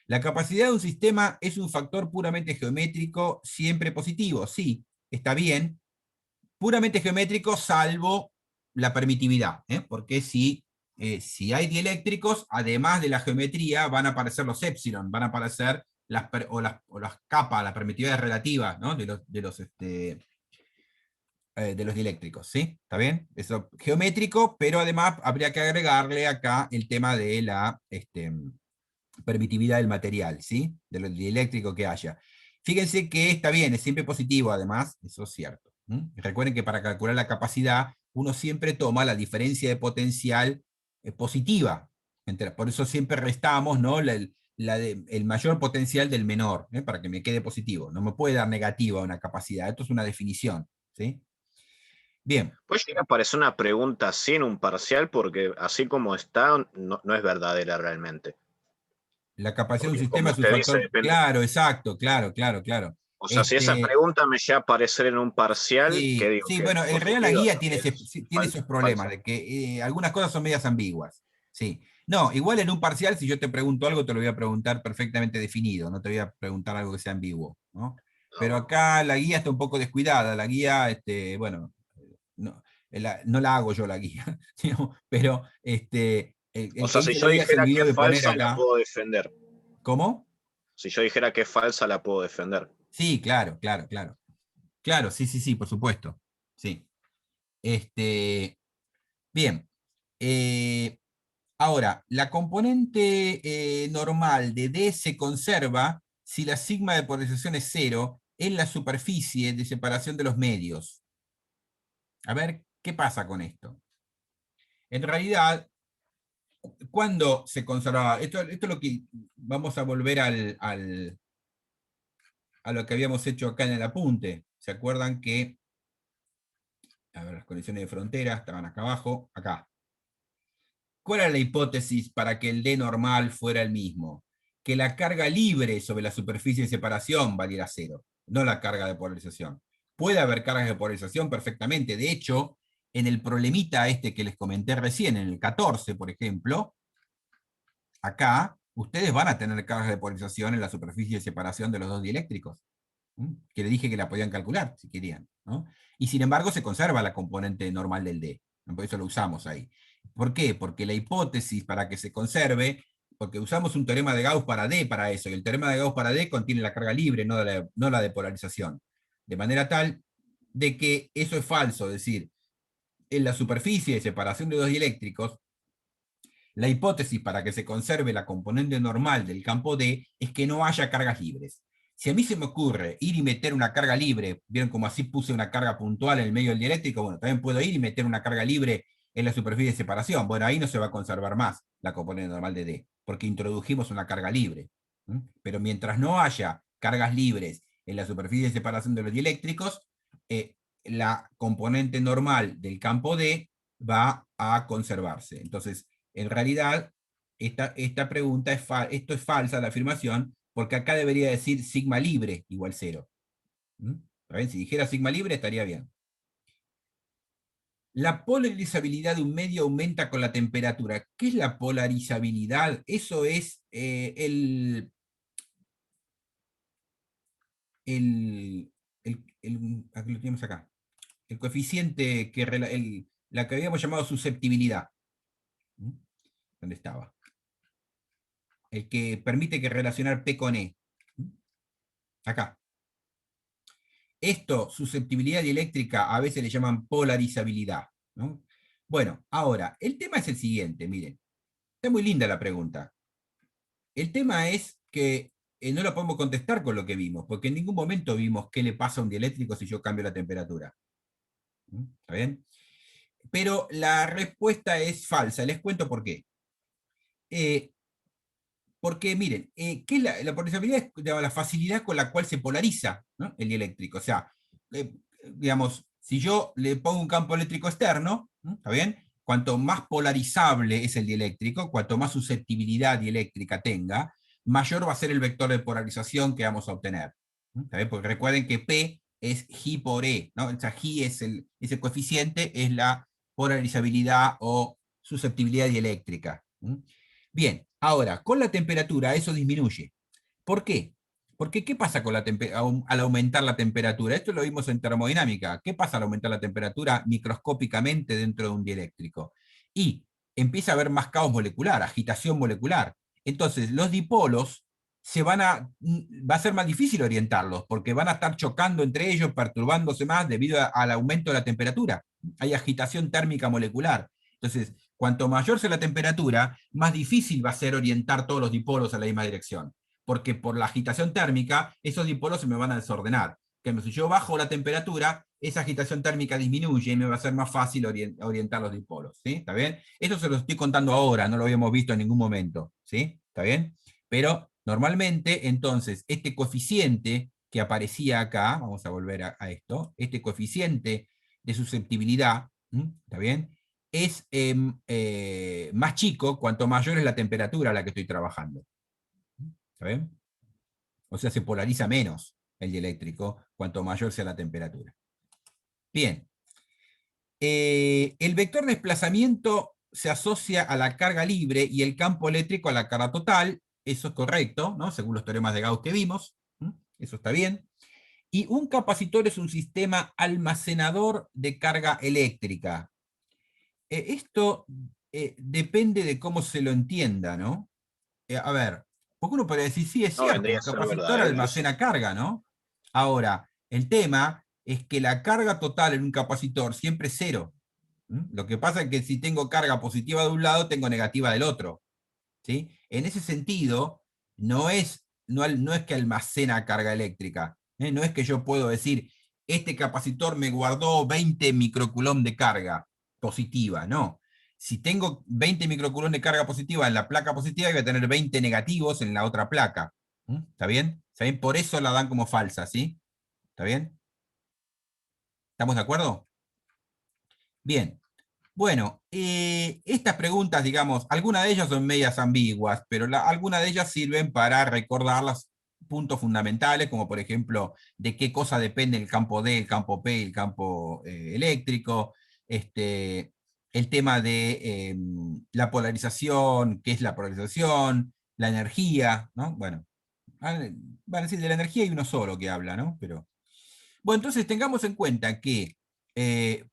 [SPEAKER 1] ¿La capacidad de un sistema es un factor puramente geométrico, siempre positivo? Sí, está bien. Puramente geométrico, salvo la permitividad, porque si hay dieléctricos, además de la geometría, van a aparecer los épsilon, van a aparecer las capas, las permitividades relativas, ¿no? de los dieléctricos, ¿sí? ¿Está bien? Eso geométrico, pero además habría que agregarle acá el tema de la permitividad del material, ¿sí? De lo dieléctrico que haya. Fíjense que está bien, es siempre positivo además, eso es cierto. Recuerden que para calcular la capacidad, uno siempre toma la diferencia de potencial positiva. Por eso siempre restamos, ¿no? El mayor potencial del menor, para que me quede positivo. No me puede dar negativa una capacidad, esto es una definición, ¿sí? Bien.
[SPEAKER 2] Puede llegar a aparecer una pregunta así en un parcial porque así como está, no es verdadera realmente.
[SPEAKER 1] La capacidad
[SPEAKER 2] Porque
[SPEAKER 1] de un sistema es un
[SPEAKER 2] usted dice,
[SPEAKER 1] factor.
[SPEAKER 2] depende.
[SPEAKER 1] Claro, exacto, claro.
[SPEAKER 2] O sea, si esa pregunta me llega a aparecer en un parcial, ¿qué digo?
[SPEAKER 1] Sí,
[SPEAKER 2] ¿Que
[SPEAKER 1] bueno, en realidad la
[SPEAKER 2] positiva?
[SPEAKER 1] guía tiene
[SPEAKER 2] Falsa,
[SPEAKER 1] esos problemas,
[SPEAKER 2] falsa.
[SPEAKER 1] de que algunas cosas son medias ambiguas. Sí. No, igual en un parcial, si yo te pregunto algo, te lo voy a preguntar perfectamente definido, no te voy a preguntar algo que sea ambiguo, ¿no? Pero acá la guía está un poco descuidada, la guía, bueno, no la hago yo la guía, pero el
[SPEAKER 2] O
[SPEAKER 1] que
[SPEAKER 2] sea, si
[SPEAKER 1] hizo la
[SPEAKER 2] yo
[SPEAKER 1] guía se
[SPEAKER 2] dijera que
[SPEAKER 1] olvidó
[SPEAKER 2] es
[SPEAKER 1] de poner
[SPEAKER 2] falsa, la
[SPEAKER 1] acá.
[SPEAKER 2] puedo defender.
[SPEAKER 1] ¿Cómo?
[SPEAKER 2] Si yo dijera que es falsa, la puedo defender.
[SPEAKER 1] Sí, claro. Claro, sí, por supuesto. Sí. Bien. Ahora, la componente normal de D se conserva si la sigma de polarización es 0 en la superficie de separación de los medios. A ver, ¿qué pasa con esto? En realidad, cuando se conservaba, esto es lo que vamos a volver a lo que habíamos hecho acá en el apunte. ¿Se acuerdan que, a ver, las condiciones de frontera estaban acá abajo, acá? ¿Cuál era la hipótesis para que el D normal fuera el mismo? Que la carga libre sobre la superficie de separación valiera cero, no la carga de polarización. Puede haber cargas de polarización perfectamente. De hecho, en el problemita este que les comenté recién, en el 14, por ejemplo, acá ustedes van a tener cargas de polarización en la superficie de separación de los dos dieléctricos, que le dije que la podían calcular, si querían, ¿no? Y sin embargo se conserva la componente normal del D, ¿no? Por eso lo usamos ahí. ¿Por qué? Porque la hipótesis para que se conserve, porque usamos un teorema de Gauss para D para eso, y el teorema de Gauss para D contiene la carga libre, no la de polarización. De manera tal de que eso es falso, es decir, en la superficie de separación de dos dieléctricos, la hipótesis para que se conserve la componente normal del campo D es que no haya cargas libres. Si a mí se me ocurre ir y meter una carga libre, vieron como así puse una carga puntual en el medio del dieléctrico, bueno, también puedo ir y meter una carga libre en la superficie de separación. Bueno, ahí no se va a conservar más la componente normal de D, porque introdujimos una carga libre. Pero mientras no haya cargas libres en la superficie de separación de los dieléctricos, la componente normal del campo D va a conservarse. Entonces, en realidad, esta pregunta esto es falsa, la afirmación, porque acá debería decir sigma libre igual 0. Si dijera sigma libre estaría bien. La polarizabilidad de un medio aumenta con la temperatura. ¿Qué es la polarizabilidad? Eso es aquí lo tenemos acá. El coeficiente la que habíamos llamado susceptibilidad. ¿Dónde estaba? El que permite que relacionar P con E. Acá. Esto, susceptibilidad dieléctrica, a veces le llaman polarizabilidad, ¿no? Bueno, ahora, el tema es el siguiente, miren. Está muy linda la pregunta. El tema es que no la podemos contestar con lo que vimos, porque en ningún momento vimos qué le pasa a un dieléctrico si yo cambio la temperatura. ¿Está bien? Pero la respuesta es falsa. Les cuento por qué. Porque miren, ¿qué es la polarizabilidad? Es la facilidad con la cual se polariza, ¿no?, el dieléctrico. O sea, digamos, si yo le pongo un campo eléctrico externo, ¿no?, ¿está bien? Cuanto más polarizable es el dieléctrico, cuanto más susceptibilidad dieléctrica tenga, mayor va a ser el vector de polarización que vamos a obtener. ¿Está bien? Porque recuerden que P es G por E, ¿no? O sea, G es ese coeficiente, es la polarizabilidad o susceptibilidad dieléctrica. Bien, ahora, con la temperatura eso disminuye. ¿Por qué? Porque ¿qué pasa con al aumentar la temperatura? Esto lo vimos en termodinámica. ¿Qué pasa al aumentar la temperatura microscópicamente dentro de un dieléctrico? Y empieza a haber más caos molecular, agitación molecular. Entonces, los dipolos va a ser más difícil orientarlos, porque van a estar chocando entre ellos, perturbándose más debido al aumento de la temperatura. Hay agitación térmica molecular. Entonces, cuanto mayor sea la temperatura, más difícil va a ser orientar todos los dipolos a la misma dirección, porque por la agitación térmica, esos dipolos se me van a desordenar. Que si yo bajo la temperatura, esa agitación térmica disminuye y me va a ser más fácil orientar los dipolos. ¿Sí? ¿Está bien? Esto se lo estoy contando ahora, no lo habíamos visto en ningún momento. ¿Sí? ¿Está bien? Pero normalmente, entonces, este coeficiente que aparecía acá, vamos a volver a esto, este coeficiente de susceptibilidad, ¿está bien?, es más chico cuanto mayor es la temperatura a la que estoy trabajando. ¿Está bien? O sea, se polariza menos el dieléctrico cuanto mayor sea la temperatura. Bien. El vector de desplazamiento se asocia a la carga libre y el campo eléctrico a la carga total. Eso es correcto, ¿no?, según los teoremas de Gauss que vimos. Eso está bien. Y un capacitor es un sistema almacenador de carga eléctrica. Esto depende de cómo se lo entienda, ¿no? A ver, porque uno puede decir, sí, es
[SPEAKER 2] No
[SPEAKER 1] cierto,
[SPEAKER 2] vendría
[SPEAKER 1] el
[SPEAKER 2] a ser
[SPEAKER 1] capacitor
[SPEAKER 2] verdadero
[SPEAKER 1] almacena
[SPEAKER 2] eso.
[SPEAKER 1] carga, ¿no? Ahora, el tema es que la carga total en un capacitor siempre es cero. Lo que pasa es que si tengo carga positiva de un lado, tengo negativa del otro. ¿Sí? En ese sentido, no es que almacena carga eléctrica, No es que yo puedo decir, este capacitor me guardó 20 microcoulomb de carga positiva, no. Si tengo 20 microcoulomb de carga positiva en la placa positiva, voy a tener 20 negativos en la otra placa. ¿Está bien? ¿Está bien? Por eso la dan como falsa, ¿sí? ¿Está bien? ¿Estamos de acuerdo? Bien. Bueno, estas preguntas, digamos, algunas de ellas son medias ambiguas, pero algunas de ellas sirven para recordar los puntos fundamentales, como por ejemplo, de qué cosa depende el campo D, el campo P y el campo eléctrico, el tema de la polarización, qué es la polarización, la energía, ¿no? Bueno, van a decir de la energía hay uno solo que habla, ¿no? Pero, bueno, entonces tengamos en cuenta que eh,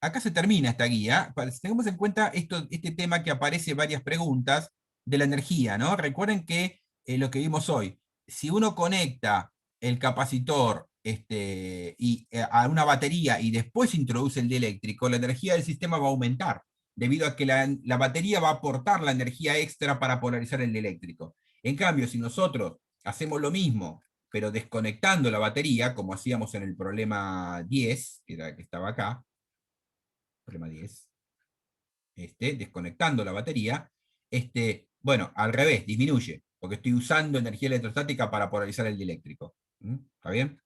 [SPEAKER 1] acá se termina esta guía. Tengamos en cuenta este tema que aparece varias preguntas de la energía, ¿no? Recuerden que lo que vimos hoy, si uno conecta el capacitor a una batería y después introduce el dieléctrico, la energía del sistema va a aumentar, debido a que la batería va a aportar la energía extra para polarizar el dieléctrico. En cambio, si nosotros hacemos lo mismo, pero desconectando la batería, como hacíamos en el problema 10, que estaba acá, problema 10, desconectando la batería, bueno, al revés, disminuye, porque estoy usando energía electrostática para polarizar el dieléctrico. ¿Está bien?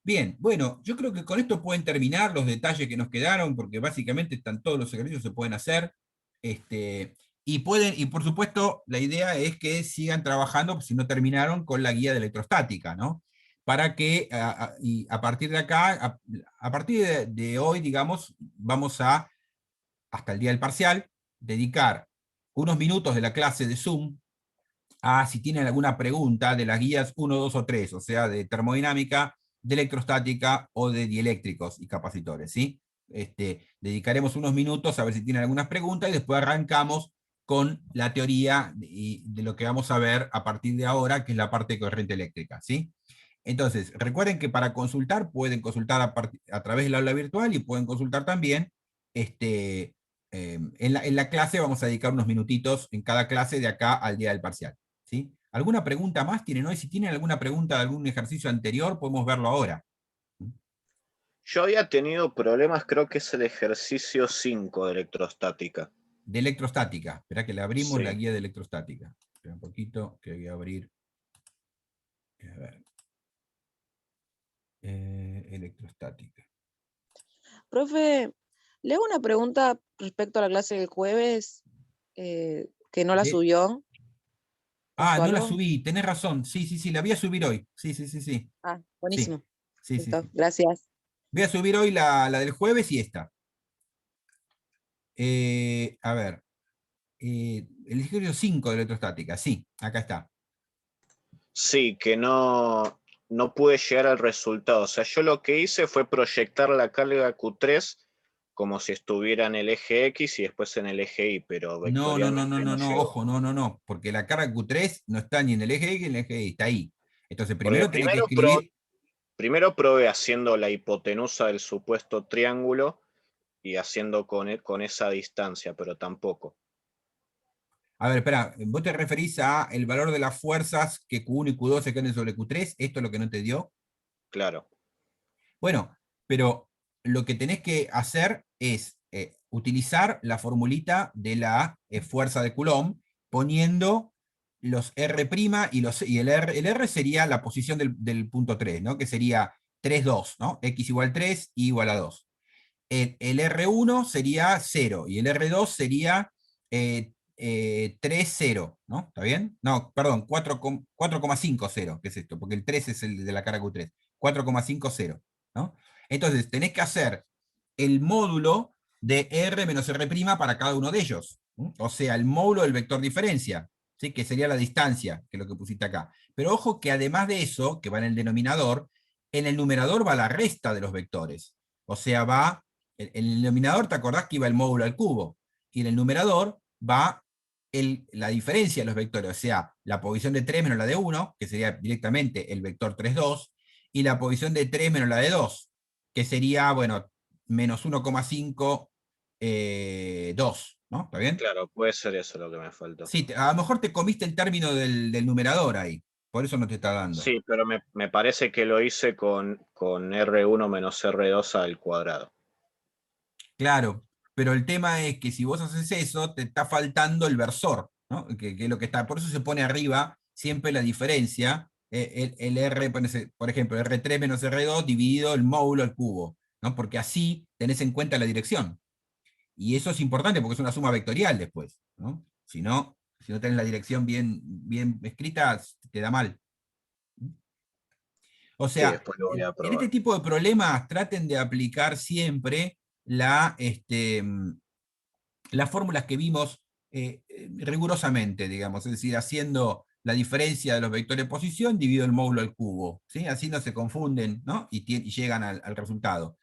[SPEAKER 1] Bien, bueno, yo creo que con esto pueden terminar los detalles que nos quedaron, porque básicamente todos los ejercicios se pueden hacer. Y por supuesto, la idea es que sigan trabajando, si no terminaron, con la guía de electrostática, ¿no? Para que y a partir de acá, a partir de hoy, digamos, vamos hasta el día del parcial, dedicar unos minutos de la clase de Zoom a si tienen alguna pregunta de las guías 1, 2 o 3, o sea, de termodinámica, de electrostática o de dieléctricos y capacitores, ¿sí? Dedicaremos unos minutos a ver si tienen algunas preguntas y después arrancamos con la teoría de lo que vamos a ver a partir de ahora, que es la parte de corriente eléctrica, ¿sí? Entonces, recuerden que para consultar, pueden consultar a través del aula virtual y pueden consultar también en la clase. Vamos a dedicar unos minutitos en cada clase de acá al día del parcial. ¿Sí? ¿Alguna pregunta más tienen hoy? Si tienen alguna pregunta de algún ejercicio anterior, podemos verlo ahora.
[SPEAKER 2] Yo había tenido problemas, creo que es el ejercicio 5 de electrostática.
[SPEAKER 1] De electrostática. Espera que le abrimos
[SPEAKER 2] Sí.
[SPEAKER 1] la guía de electrostática. Espera un poquito, que voy a abrir. A ver. Electrostática.
[SPEAKER 4] Profe, le hago una pregunta respecto a la clase del jueves, que no la subió.
[SPEAKER 1] Ah,
[SPEAKER 4] ¿Pasó
[SPEAKER 1] no la
[SPEAKER 4] algo?
[SPEAKER 1] subí, tenés razón. Sí, sí, sí, la voy a subir hoy. Sí, sí, sí, sí.
[SPEAKER 4] Ah,
[SPEAKER 1] Sí,
[SPEAKER 4] buenísimo.
[SPEAKER 1] sí, sí,
[SPEAKER 4] Listo,
[SPEAKER 1] sí.
[SPEAKER 4] gracias.
[SPEAKER 1] Voy a subir hoy la del jueves y esta. A ver. El ejercicio 5 de electrostática. Sí, acá está.
[SPEAKER 2] Sí, que no pude llegar al resultado. O sea, yo lo que hice fue proyectar la carga Q3 como si estuviera en el eje X y después en el eje Y, pero
[SPEAKER 1] No, no, no, no,
[SPEAKER 2] vectorialmente
[SPEAKER 1] no,
[SPEAKER 2] no
[SPEAKER 1] no,
[SPEAKER 2] llegó.
[SPEAKER 1] ojo, no, no, no, porque la carga Q3 no está ni en el eje X ni en el eje Y, está ahí. Entonces,
[SPEAKER 2] Porque
[SPEAKER 1] primero tenés que escribir.
[SPEAKER 2] primero probé haciendo la hipotenusa del supuesto triángulo y haciendo con esa distancia, pero tampoco.
[SPEAKER 1] A ver, espera, ¿vos te referís a el valor de las fuerzas que Q1 y Q2 se queden sobre Q3? ¿Esto es lo que no te dio?
[SPEAKER 2] Claro.
[SPEAKER 1] Bueno, pero lo que tenés que hacer es utilizar la formulita de la fuerza de Coulomb, poniendo los R' y el R sería la posición del punto 3, ¿no? Que sería 3, 2, ¿no? X igual 3, Y igual a 2. El R1 sería 0 y el R2 sería 3, 0, ¿no? ¿Está bien? No, perdón, 4,50, que es esto, porque el 3 es el de la cara Q3. 4,50, ¿no? Entonces, tenés que hacer el módulo de R menos R' para cada uno de ellos. ¿No? O sea, el módulo del vector diferencia, ¿sí? Que sería la distancia, que es lo que pusiste acá. Pero ojo que además de eso, que va en el numerador va la resta de los vectores. O sea, va, en el denominador, ¿te acordás que iba el módulo al cubo? Y en el numerador va la diferencia de los vectores, o sea, la posición de 3 menos la de 1, que sería directamente el vector 3, 2, y la posición de 3 menos la de 2, que sería, bueno, menos 1,5, 2, ¿no? ¿Está bien?
[SPEAKER 2] Claro, puede ser eso lo que me faltó.
[SPEAKER 1] Sí, a lo mejor te comiste el término del numerador ahí. Por eso no te está dando.
[SPEAKER 2] Sí, pero me parece que lo hice con R1 menos R2 al cuadrado.
[SPEAKER 1] Claro, pero el tema es que si vos haces eso, te está faltando el versor, ¿no? Que es lo que está, por eso se pone arriba siempre la diferencia, el R, por ejemplo, R3 menos R2 dividido el módulo al cubo, ¿no? Porque así tenés en cuenta la dirección. Y eso es importante porque es una suma vectorial después, ¿no? Si no tenés la dirección bien escrita, te da mal. O
[SPEAKER 2] Sí,
[SPEAKER 1] sea,
[SPEAKER 2] después lo voy a
[SPEAKER 1] en este
[SPEAKER 2] probar.
[SPEAKER 1] tipo de problemas traten de aplicar siempre las fórmulas que vimos rigurosamente, digamos, es decir, haciendo la diferencia de los vectores de posición dividido el módulo al cubo, ¿sí? Así no se confunden, ¿no? Y llegan al resultado.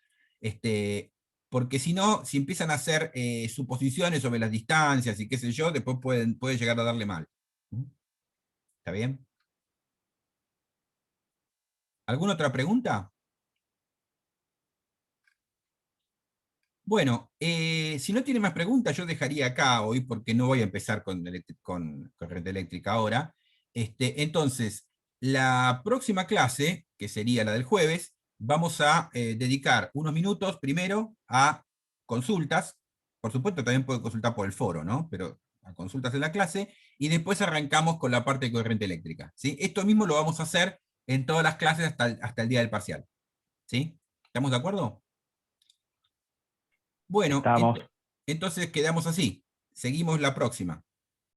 [SPEAKER 1] Porque si no, si empiezan a hacer suposiciones sobre las distancias y qué sé yo, después puede llegar a darle mal. ¿Está bien? ¿Alguna otra pregunta? Bueno, si no tiene más preguntas, yo dejaría acá hoy porque no voy a empezar con corriente eléctrica ahora. Entonces, la próxima clase, que sería la del jueves, vamos a dedicar unos minutos primero a consultas. Por supuesto, también puede consultar por el foro, ¿no? Pero a consultas en la clase, y después arrancamos con la parte de corriente eléctrica, ¿sí? Esto mismo lo vamos a hacer en todas las clases hasta el día del parcial, ¿sí? ¿Estamos de acuerdo? Bueno,
[SPEAKER 3] Estamos.
[SPEAKER 1] entonces quedamos así. Seguimos la próxima.